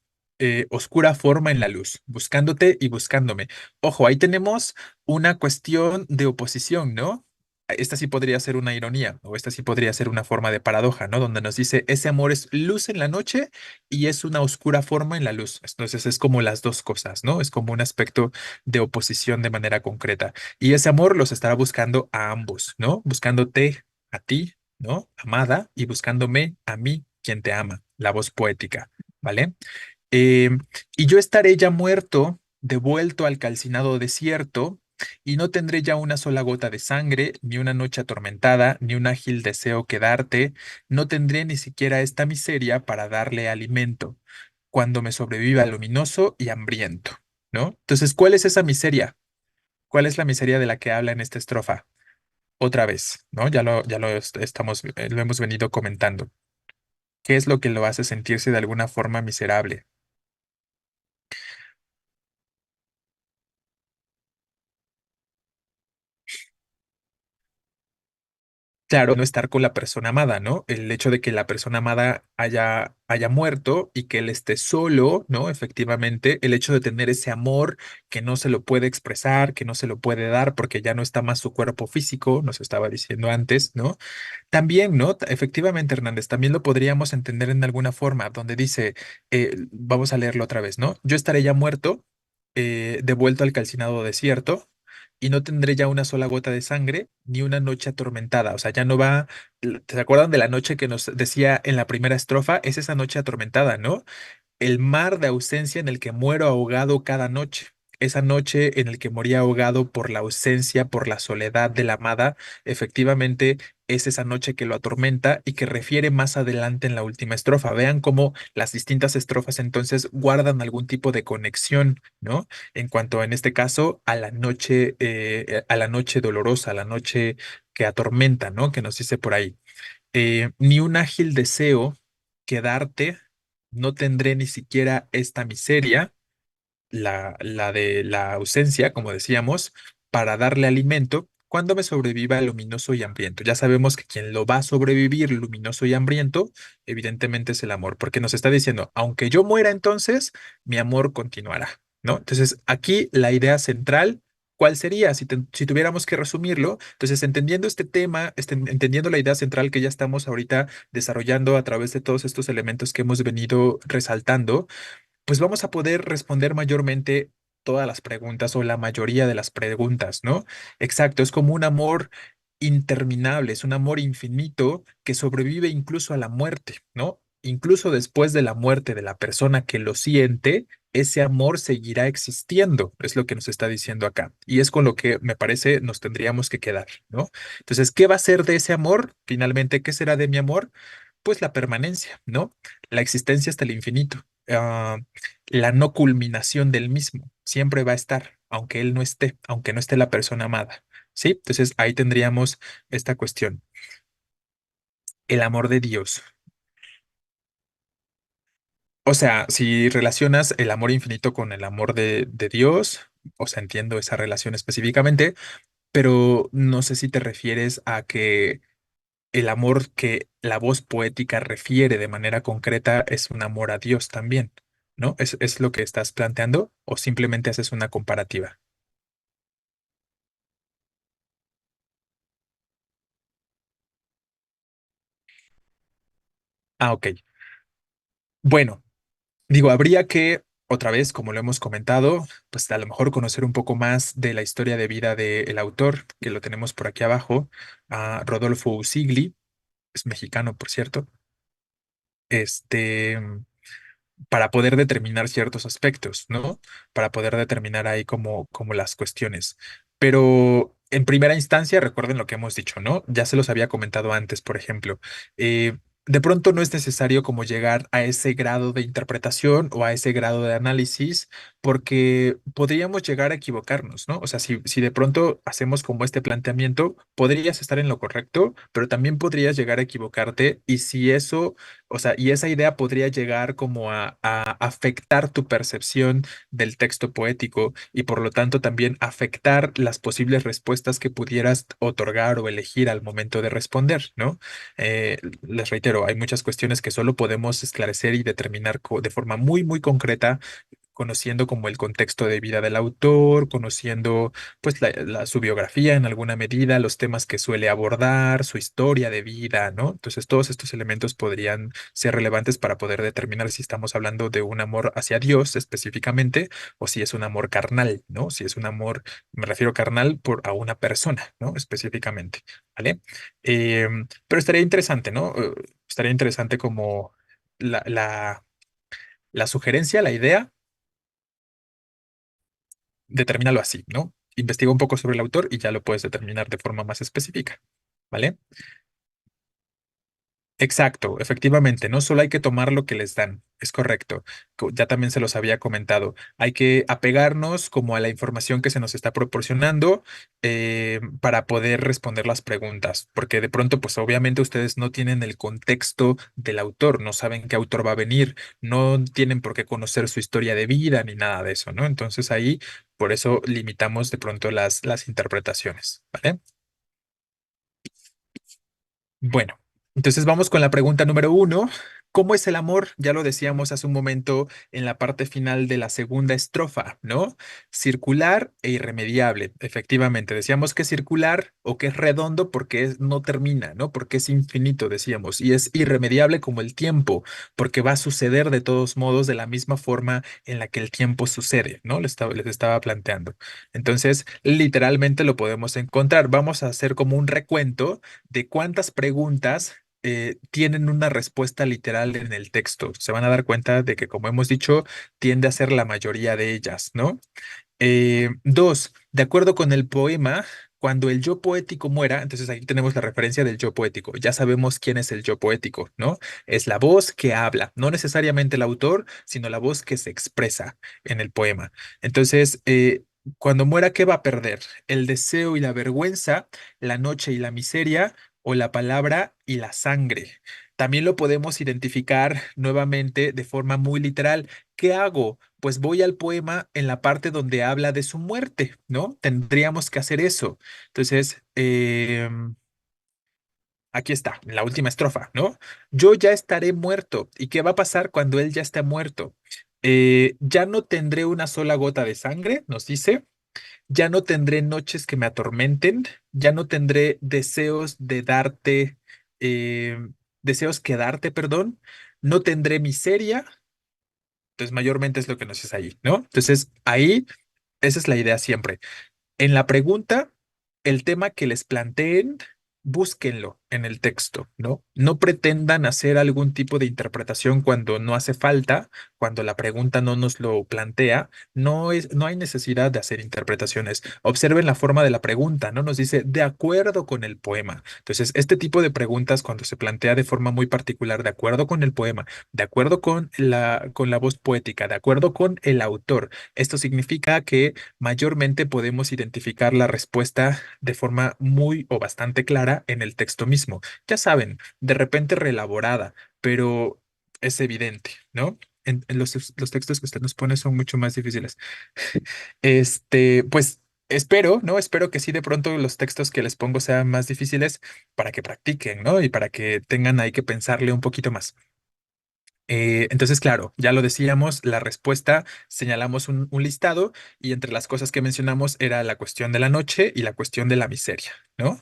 oscura forma en la luz, buscándote y buscándome. Ojo, ahí tenemos una cuestión de oposición, ¿no? Esta sí podría ser una ironía, o esta sí podría ser una forma de paradoja, ¿no? Donde nos dice, ese amor es luz en la noche y es una oscura forma en la luz. Entonces es como las dos cosas, ¿no? Es como un aspecto de oposición de manera concreta. Y ese amor los estará buscando a ambos, ¿no? Buscándote a ti, ¿no? Amada, y buscándome a mí, quien te ama, la voz poética. ¿Vale? Eh, y yo estaré ya muerto, devuelto al calcinado desierto, y no tendré ya una sola gota de sangre, ni una noche atormentada, ni un ágil deseo que darte, no tendré ni siquiera esta miseria para darle alimento, cuando me sobreviva luminoso y hambriento, ¿no? Entonces, ¿cuál es esa miseria? ¿Cuál es la miseria de la que habla en esta estrofa? Otra vez, ¿no? Estamos, lo hemos venido comentando. ¿Qué es lo que lo hace sentirse de alguna forma miserable? Claro, no estar con la persona amada, ¿no? El hecho de que la persona amada haya muerto y que él esté solo, ¿no? Efectivamente, el hecho de tener ese amor que no se lo puede expresar, que no se lo puede dar porque ya no está más su cuerpo físico, nos estaba diciendo antes, ¿no? También, ¿no? Efectivamente, Hernández, también lo podríamos entender en alguna forma, donde dice, vamos a leerlo otra vez, ¿no? Yo estaré ya muerto, devuelto al calcinado desierto, y no tendré ya una sola gota de sangre, ni una noche atormentada. O sea, ya no va, ¿se acuerdan de la noche que nos decía en la primera estrofa? Es esa noche atormentada, ¿no? El mar de ausencia en el que muero ahogado cada noche. Esa noche en el que moría ahogado por la ausencia, por la soledad de la amada, efectivamente es esa noche que lo atormenta y que refiere más adelante en la última estrofa. Vean cómo las distintas estrofas entonces guardan algún tipo de conexión, ¿no? En cuanto, en este caso, a la noche dolorosa, a la noche que atormenta, ¿no? Que nos dice por ahí ni un ágil deseo quedarte, no tendré ni siquiera esta miseria, la de la ausencia, como decíamos, para darle alimento cuando me sobreviva luminoso y hambriento. Ya sabemos que quien lo va a sobrevivir luminoso y hambriento, evidentemente es el amor, porque nos está diciendo, aunque yo muera entonces, mi amor continuará, ¿no? Entonces, aquí la idea central, ¿cuál sería? Si tuviéramos que resumirlo, entonces entendiendo este tema, entendiendo la idea central que ya estamos ahorita desarrollando a través de todos estos elementos que hemos venido resaltando, pues vamos a poder responder mayormente todas las preguntas o la mayoría de las preguntas, ¿no? Exacto, es como un amor interminable, es un amor infinito que sobrevive incluso a la muerte, ¿no? Incluso después de la muerte de la persona que lo siente, ese amor seguirá existiendo, es lo que nos está diciendo acá. Y es con lo que me parece nos tendríamos que quedar, ¿no? Entonces, ¿qué va a ser de ese amor? Finalmente, ¿qué será de mi amor? Pues la permanencia, ¿no? La existencia hasta el infinito. La no culminación del mismo. Siempre va a estar, aunque él no esté, aunque no esté la persona amada. ¿Sí? Entonces ahí tendríamos esta cuestión. El amor de Dios. O sea, si relacionas el amor infinito con el amor de Dios, o sea, entiendo esa relación específicamente, pero no sé si te refieres a que el amor que la voz poética refiere de manera concreta es un amor a Dios también, ¿no? ¿Es lo que estás planteando o simplemente haces una comparativa? Ah, ok. Bueno, digo, habría que, otra vez, como lo hemos comentado, pues a lo mejor conocer un poco más de la historia de vida del autor, que lo tenemos por aquí abajo, a Rodolfo Usigli, es mexicano, por cierto. Este, para poder determinar ciertos aspectos, ¿no? Para poder determinar ahí como las cuestiones. Pero en primera instancia, recuerden lo que hemos dicho, ¿no? Ya se los había comentado antes, por ejemplo. eh, de pronto no es necesario como llegar a ese grado de interpretación o a ese grado de análisis, porque podríamos llegar a equivocarnos, ¿no? O sea, si de pronto hacemos como este planteamiento, podrías estar en lo correcto, pero también podrías llegar a equivocarte, y si eso, o sea, y esa idea podría llegar como a afectar tu percepción del texto poético y por lo tanto también afectar las posibles respuestas que pudieras otorgar o elegir al momento de responder, ¿no? Les reitero, hay muchas cuestiones que solo podemos esclarecer y determinar de forma muy, muy concreta, conociendo como el contexto de vida del autor, conociendo pues su biografía en alguna medida, los temas que suele abordar, su historia de vida, ¿no? Entonces todos estos elementos podrían ser relevantes para poder determinar si estamos hablando de un amor hacia Dios específicamente o si es un amor carnal, ¿no? Si es un amor, me refiero carnal por a una persona, ¿no? Específicamente, ¿vale? Pero estaría interesante, ¿no? Estaría interesante como la, la la sugerencia, la idea, determínalo así, ¿no? Investiga un poco sobre el autor y ya lo puedes determinar de forma más específica, ¿vale? Exacto, efectivamente, no solo hay que tomar lo que les dan, es correcto. Ya también se los había comentado. Hay que apegarnos como a la información que se nos está proporcionando, para poder responder las preguntas, porque de pronto, pues obviamente ustedes no tienen el contexto del autor, no saben qué autor va a venir, no tienen por qué conocer su historia de vida ni nada de eso, ¿no? Entonces ahí, por eso limitamos de pronto las interpretaciones, ¿vale? Bueno, entonces vamos con la pregunta número uno. ¿Cómo es el amor? Ya lo decíamos hace un momento en la parte final de la segunda estrofa, ¿no? Circular e irremediable. Efectivamente, decíamos que es circular o que es redondo porque no termina, ¿no? Porque es infinito, decíamos, y es irremediable como el tiempo, porque va a suceder de todos modos de la misma forma en la que el tiempo sucede, ¿no? Les estaba planteando. Entonces, literalmente lo podemos encontrar. Vamos a hacer como un recuento de cuántas preguntas tienen una respuesta literal en el texto. Se van a dar cuenta de que, como hemos dicho, tiende a ser la mayoría de ellas, ¿no? Dos, de acuerdo con el poema, cuando el yo poético muera, entonces aquí tenemos la referencia del yo poético. Ya sabemos quién es el yo poético, ¿no? Es la voz que habla, no necesariamente el autor, sino la voz que se expresa en el poema. Entonces, cuando muera, ¿qué va a perder? ¿El deseo y la vergüenza, la noche y la miseria, o la palabra y la sangre? También lo podemos identificar nuevamente de forma muy literal. ¿Qué hago? Pues voy al poema en la parte donde habla de su muerte, ¿no? Tendríamos que hacer eso. Entonces, aquí está, en la última estrofa, ¿no? Yo ya estaré muerto. ¿Y qué va a pasar cuando él ya esté muerto? Ya no tendré una sola gota de sangre, nos dice. Ya no tendré noches que me atormenten. Ya no tendré deseos de darte, eh, deseos que darte, perdón. No tendré miseria. Entonces, mayormente es lo que nos dice ahí, ¿no? Entonces, ahí, esa es la idea siempre. En la pregunta, el tema que les planteen, búsquenlo en el texto, ¿no? No pretendan hacer algún tipo de interpretación cuando no hace falta, cuando la pregunta no nos lo plantea, no hay necesidad de hacer interpretaciones. Observen la forma de la pregunta, ¿no? Nos dice, de acuerdo con el poema. Entonces, este tipo de preguntas, cuando se plantea de forma muy particular, de acuerdo con el poema, de acuerdo con la voz poética, de acuerdo con el autor, esto significa que mayormente podemos identificar la respuesta de forma muy o bastante clara en el texto mismo. Ya saben, de repente reelaborada, pero es evidente, ¿no? En los textos que usted nos pone son mucho más difíciles. Pues espero, ¿no? Espero que sí de pronto los textos que les pongo sean más difíciles para que practiquen, ¿no? Y para que tengan ahí que pensarle un poquito más. Entonces, claro, ya lo decíamos, la respuesta, señalamos un listado y entre las cosas que mencionamos era la cuestión de la noche y la cuestión de la miseria, ¿no?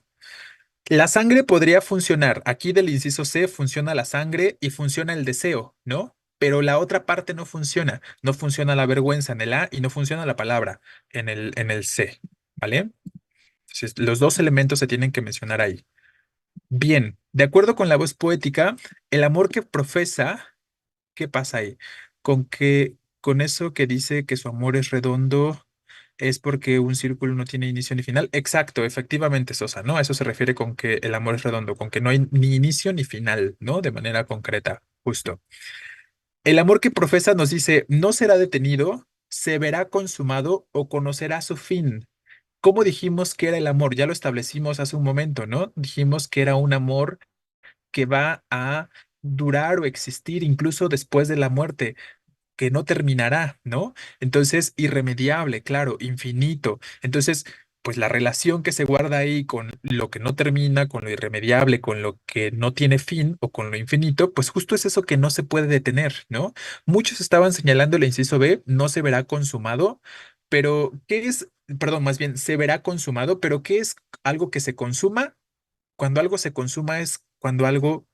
La sangre podría funcionar. Aquí del inciso C funciona la sangre y funciona el deseo, ¿no? Pero la otra parte no funciona. No funciona la vergüenza en el A y no funciona la palabra en el C, ¿vale? Entonces, los dos elementos se tienen que mencionar ahí. Bien, de acuerdo con la voz poética, el amor que profesa, ¿qué pasa ahí? con que con eso que dice que su amor es redondo es porque un círculo no tiene inicio ni final. Exacto, efectivamente, Sosa, ¿no? A eso se refiere con que el amor es redondo, con que no hay ni inicio ni final, ¿no? De manera concreta, justo. El amor que profesa nos dice, no será detenido, se verá consumado o conocerá su fin. ¿Cómo dijimos que era el amor? Ya lo establecimos hace un momento, ¿no? Dijimos que era un amor que va a durar o existir incluso después de la muerte, que no terminará, ¿no? Entonces, irremediable, claro, infinito. Entonces, pues la relación que se guarda ahí con lo que no termina, con lo irremediable, con lo que no tiene fin o con lo infinito, pues justo es eso que no se puede detener, ¿no? Muchos estaban señalando el inciso B, no se verá consumado, pero ¿qué es? Perdón, más bien, se verá consumado, pero ¿qué es algo que se consuma? Cuando algo se consuma es cuando algo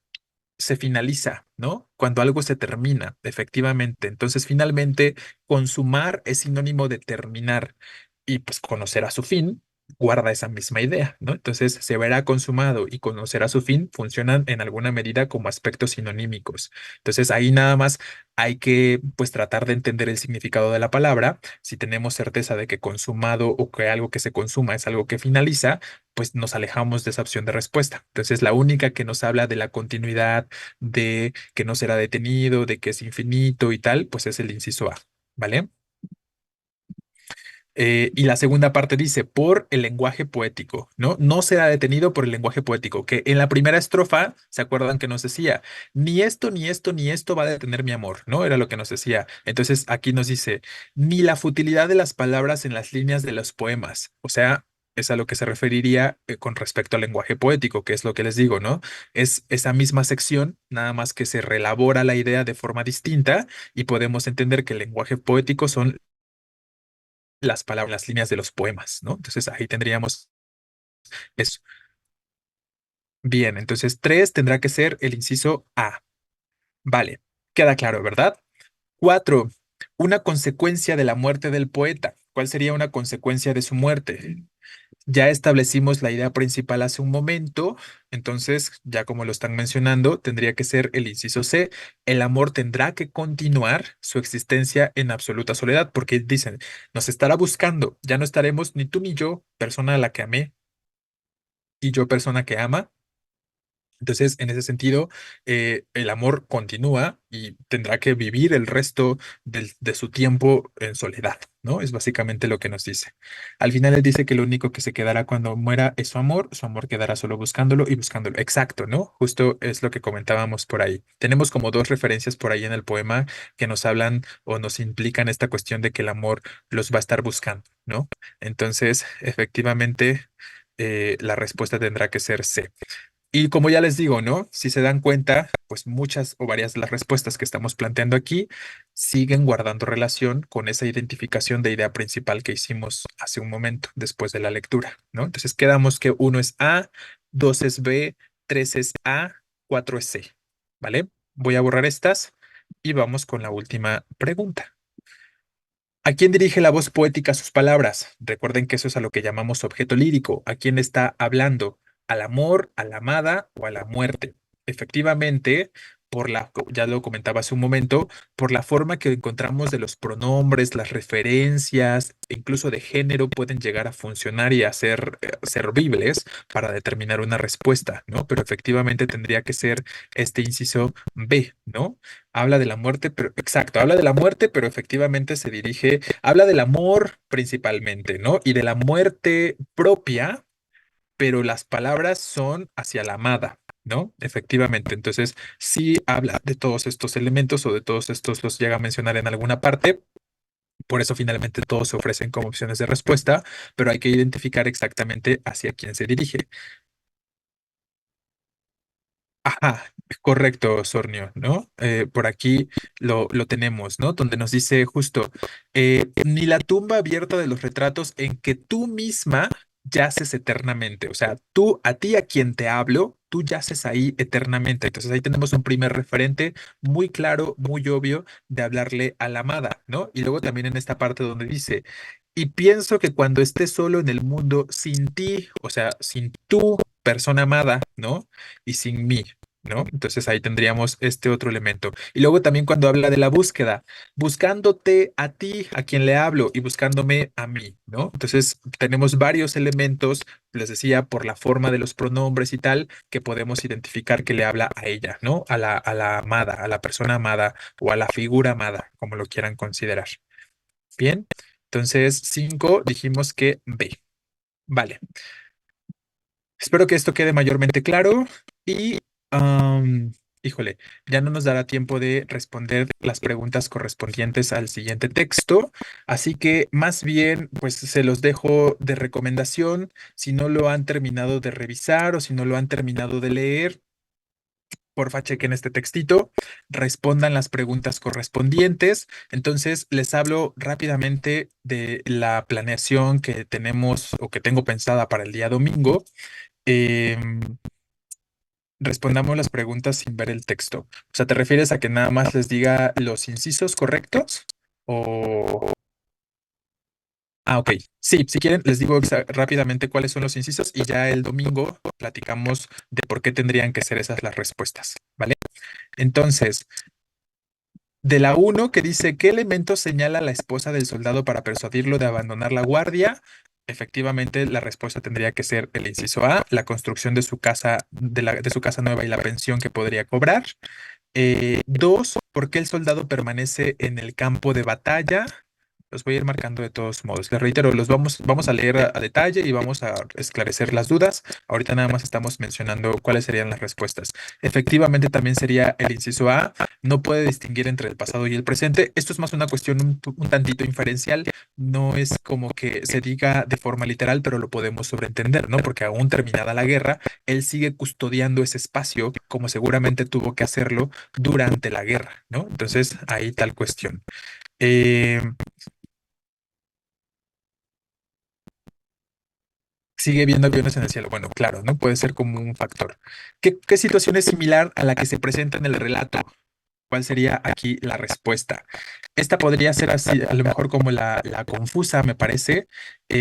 se finaliza, ¿no? Cuando algo se termina, efectivamente. Entonces, finalmente, consumar es sinónimo de terminar y pues conocer a su fin guarda esa misma idea, ¿no? Entonces, se verá consumado y conocer a su fin funcionan en alguna medida como aspectos sinonímicos. Entonces, ahí nada más hay que pues tratar de entender el significado de la palabra. Si tenemos certeza de que consumado o que algo que se consuma es algo que finaliza, pues nos alejamos de esa opción de respuesta. Entonces, la única que nos habla de la continuidad, de que no será detenido, de que es infinito y tal, pues es el inciso A, ¿vale? Y la segunda parte dice, por el lenguaje poético, ¿no? No será detenido por el lenguaje poético, que en la primera estrofa, ¿se acuerdan que nos decía, ni esto, ni esto, ni esto va a detener mi amor, ¿no? Era lo que nos decía. Entonces aquí nos dice, ni la futilidad de las palabras en las líneas de los poemas, o sea... Es a lo que se referiría con respecto al lenguaje poético, que es lo que les digo, ¿no? Es esa misma sección, nada más que se relabora la idea de forma distinta y podemos entender que el lenguaje poético son las palabras, las líneas de los poemas, ¿no? Entonces ahí tendríamos eso. Bien, entonces 3 tendrá que ser el inciso A. Vale, queda claro, ¿verdad? 4, una consecuencia de la muerte del poeta. ¿Cuál sería una consecuencia de su muerte? Ya establecimos la idea principal hace un momento, entonces, ya como lo están mencionando, tendría que ser el inciso C. El amor tendrá que continuar su existencia en absoluta soledad, porque dicen, nos estará buscando, ya no estaremos ni tú ni yo, persona a la que amé, y yo persona que ama. Entonces, en ese sentido, el amor continúa y tendrá que vivir el resto de su tiempo en soledad, ¿no? Es básicamente lo que nos dice. Al final él dice que lo único que se quedará cuando muera es su amor quedará solo buscándolo y buscándolo. Exacto, ¿no? Justo es lo que comentábamos por ahí. Tenemos como dos referencias por ahí en el poema que nos hablan o nos implican esta cuestión de que el amor los va a estar buscando, ¿no? Entonces, efectivamente, la respuesta tendrá que ser C. Y como ya les digo, ¿no? Si se dan cuenta, pues muchas o varias de las respuestas que estamos planteando aquí siguen guardando relación con esa identificación de idea principal que hicimos hace un momento después de la lectura, ¿no? Entonces quedamos que uno es A, dos es B, tres es A, cuatro es C, ¿vale? Voy a borrar estas y vamos con la última pregunta. ¿A quién dirige la voz poética sus palabras? Recuerden que eso es a lo que llamamos objeto lírico. ¿A quién está hablando? ¿Al amor, a la amada o a la muerte? Efectivamente, ya lo comentaba hace un momento, por la forma que encontramos de los pronombres, las referencias, e incluso de género, pueden llegar a funcionar y a ser servibles para determinar una respuesta, ¿no? Pero efectivamente tendría que ser este inciso B, ¿no? Habla de la muerte, pero exacto, habla de la muerte, pero efectivamente se dirige, habla del amor principalmente, ¿no? Y de la muerte propia, pero las palabras son hacia la amada, ¿no? Efectivamente, entonces sí habla de todos estos elementos o de todos estos los llega a mencionar en alguna parte. Por eso finalmente todos se ofrecen como opciones de respuesta, pero hay que identificar exactamente hacia quién se dirige. Ajá, correcto, Sornio, ¿no? Por aquí lo tenemos, ¿no? Donde nos dice justo, ni la tumba abierta de los retratos en que tú misma yaces eternamente. O sea, tú, a ti a quien te hablo, tú yaces ahí eternamente. Entonces ahí tenemos un primer referente muy claro, muy obvio de hablarle a la amada, ¿no? Y luego también en esta parte donde dice, y pienso que cuando estés solo en el mundo sin ti, o sea, sin tu persona amada, ¿no? Y sin mí. ¿no? Entonces ahí tendríamos este otro elemento. Y luego también cuando habla de la búsqueda, buscándote a ti, a quien le hablo, y buscándome a mí, ¿no? Entonces tenemos varios elementos, les decía, por la forma de los pronombres y tal, que podemos identificar que le habla a ella, ¿no? A la amada, a la persona amada o a la figura amada, como lo quieran considerar. Bien, entonces 5 dijimos que B. Vale. Espero que esto quede mayormente claro y, híjole, ya no nos dará tiempo de responder las preguntas correspondientes al siguiente texto, así que más bien, pues se los dejo de recomendación. Si no lo han terminado de revisar o si no lo han terminado de leer, porfa, chequen este textito, respondan las preguntas correspondientes. Entonces, les hablo rápidamente de la planeación que tenemos o que tengo pensada para el día domingo. Em, Respondamos las preguntas sin ver el texto. O sea, ¿te refieres a que nada más les diga los incisos correctos? O... Ah, ok. Sí, si quieren, les digo rápidamente cuáles son los incisos y ya el domingo platicamos de por qué tendrían que ser esas las respuestas, ¿vale? Entonces, de la uno que dice, ¿qué elemento señala la esposa del soldado para persuadirlo de abandonar la guardia? Efectivamente, la respuesta tendría que ser el inciso A, la construcción de su casa, de su casa nueva y la pensión que podría cobrar. Dos, ¿por qué el soldado permanece en el campo de batalla? Los voy a ir marcando de todos modos. Les reitero, vamos a leer a detalle y vamos a esclarecer las dudas. Ahorita nada más estamos mencionando cuáles serían las respuestas. Efectivamente, también sería el inciso A. No puede distinguir entre el pasado y el presente. Esto es más una cuestión un tantito inferencial. No es como que se diga de forma literal, pero lo podemos sobreentender, ¿no? Porque aún terminada la guerra, él sigue custodiando ese espacio, como seguramente tuvo que hacerlo durante la guerra, ¿no? Entonces, ahí tal cuestión. Eh, Sigue viendo aviones en el cielo. Bueno, claro, ¿no? Puede ser como un factor. ¿Qué situación es similar a la que se presenta en el relato? ¿Cuál sería aquí la respuesta? Esta podría ser así, a lo mejor como la confusa, me parece,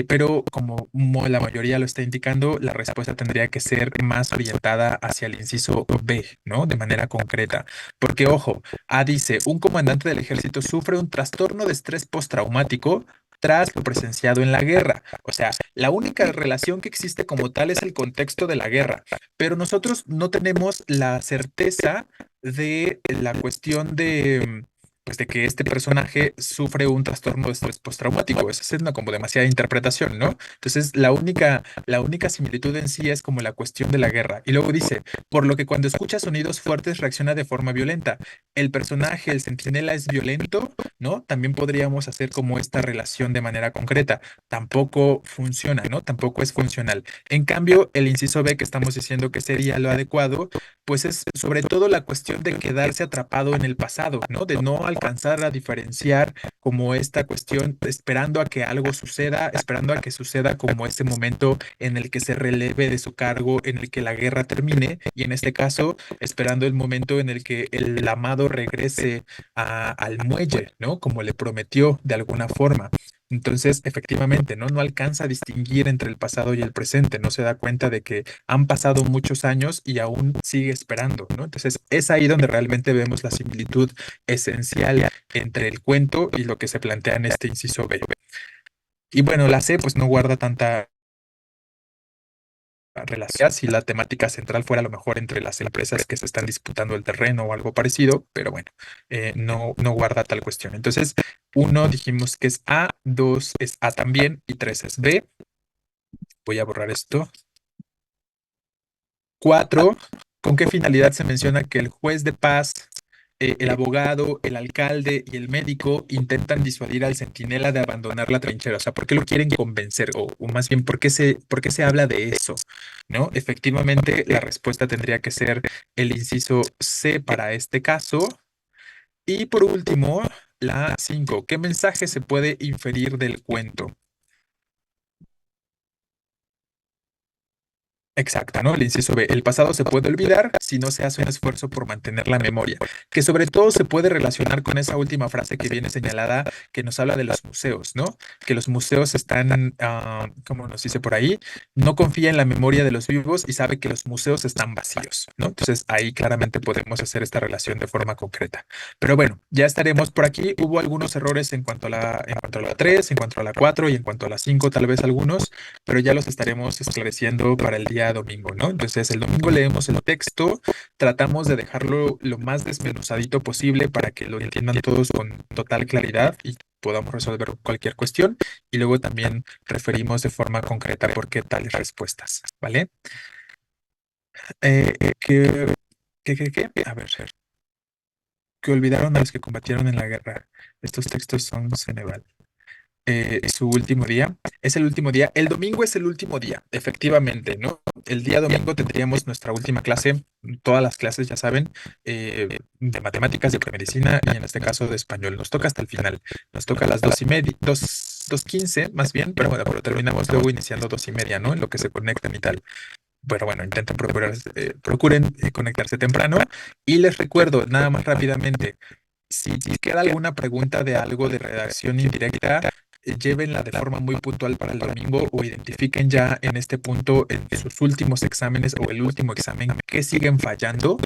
pero como la mayoría lo está indicando, la respuesta tendría que ser más orientada hacia el inciso B, ¿no? De manera concreta. Porque, ojo, A dice, un comandante del ejército sufre un trastorno de estrés postraumático tras lo presenciado en la guerra. O sea, la única relación que existe como tal es el contexto de la guerra, pero nosotros no tenemos la certeza de la cuestión de, pues de que este personaje sufre un trastorno de estrés postraumático. Esa es una como demasiada interpretación, ¿no? Entonces, la única similitud en sí es como la cuestión de la guerra. Y luego dice, por lo que cuando escucha sonidos fuertes reacciona de forma violenta. El personaje, el centinela, es violento, ¿no? También podríamos hacer como esta relación de manera concreta. Tampoco funciona, ¿no? Tampoco es funcional. En cambio, el inciso B que estamos diciendo que sería lo adecuado, pues es sobre todo la cuestión de quedarse atrapado en el pasado, ¿no? De no alcanzar a diferenciar como esta cuestión, esperando a que algo suceda, esperando a que suceda como ese momento en el que se releve de su cargo, en el que la guerra termine, y en este caso, esperando el momento en el que el amado regrese al muelle, ¿no? Como le prometió de alguna forma. Entonces, efectivamente, ¿no? No alcanza a distinguir entre el pasado y el presente, no se da cuenta de que han pasado muchos años y aún sigue esperando, ¿no? Entonces, es ahí donde realmente vemos la similitud esencial entre el cuento y lo que se plantea en este inciso B. Y bueno, la C pues no guarda tanta relación si la temática central fuera a lo mejor entre las empresas que se están disputando el terreno o algo parecido, pero bueno, no guarda tal cuestión. Entonces, uno dijimos que es A, dos es A también y tres es B. Voy a borrar esto. Cuatro, ¿con qué finalidad se menciona que el juez de paz, el abogado, el alcalde y el médico intentan disuadir al centinela de abandonar la trinchera? O sea, ¿por qué lo quieren convencer? O más bien, por qué se habla de eso? ¿No? Efectivamente, la respuesta tendría que ser el inciso C para este caso. Y por último, la 5. ¿Qué mensaje se puede inferir del cuento? Exacto, ¿no? El inciso B. El pasado se puede olvidar si no se hace un esfuerzo por mantener la memoria, que sobre todo se puede relacionar con esa última frase que viene señalada, que nos habla de los museos, ¿no? Que los museos están, como nos dice por ahí, no confía en la memoria de los vivos y sabe que los museos están vacíos, ¿no? Entonces ahí claramente podemos hacer esta relación de forma concreta. Pero bueno, ya estaremos por aquí. Hubo algunos errores en cuanto a la 3, en cuanto a la 4 y en cuanto a la 5, tal vez algunos, pero ya los estaremos esclareciendo para el día domingo, ¿no? Entonces, el domingo leemos el texto, tratamos de dejarlo lo más desmenuzadito posible para que lo entiendan todos con total claridad y podamos resolver cualquier cuestión, y luego también referimos de forma concreta por qué tales respuestas, ¿vale? ¿Qué, qué? A ver, que olvidaron a los que combatieron en la guerra. Estos textos son Ceneval. Su último día. Es el último día. El domingo es el último día, efectivamente, ¿no? El día domingo tendríamos nuestra última clase, todas las clases, ya saben, de matemáticas, de premedicina y en este caso de español. Nos toca hasta el final. Nos toca a las 2:30, 2:15 más bien, pero bueno, pero terminamos luego iniciando 2:30, ¿no? En lo que se conectan y tal. Pero bueno, intenten procuren conectarse temprano. Y les recuerdo, nada más rápidamente, si queda alguna pregunta de algo de redacción indirecta, llévenla de forma muy puntual para el domingo o identifiquen ya en este punto en sus últimos exámenes o el último examen que siguen fallando,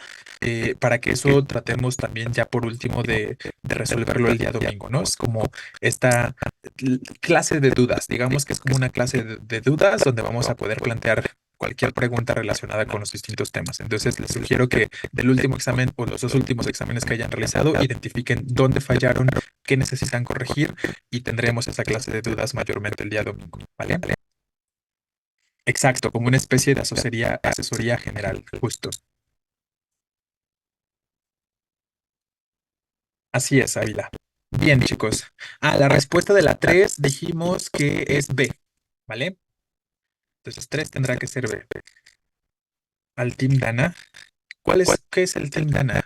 para que eso tratemos también ya por último de resolverlo el día domingo, ¿no? Es como esta clase de dudas, digamos que es como una clase de dudas donde vamos a poder plantear cualquier pregunta relacionada con los distintos temas. Entonces, les sugiero que del último examen o los dos últimos exámenes que hayan realizado, identifiquen dónde fallaron, qué necesitan corregir y tendremos esa clase de dudas mayormente el día domingo, ¿vale? Exacto, como una especie de asesoría general, justo. Así es, Ávila. Bien, chicos. La respuesta de la 3 dijimos que es B, ¿vale? Entonces 3 tendrá que ser B. Al Team Dana. ¿Qué es el Team Dana?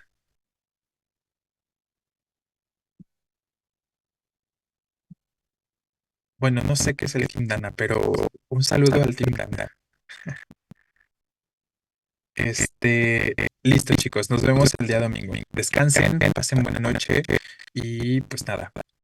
Bueno, no sé qué es el Team Dana, pero un saludo al Team Dana. Listo, chicos, nos vemos el día domingo. Descansen, pasen buena noche y pues nada,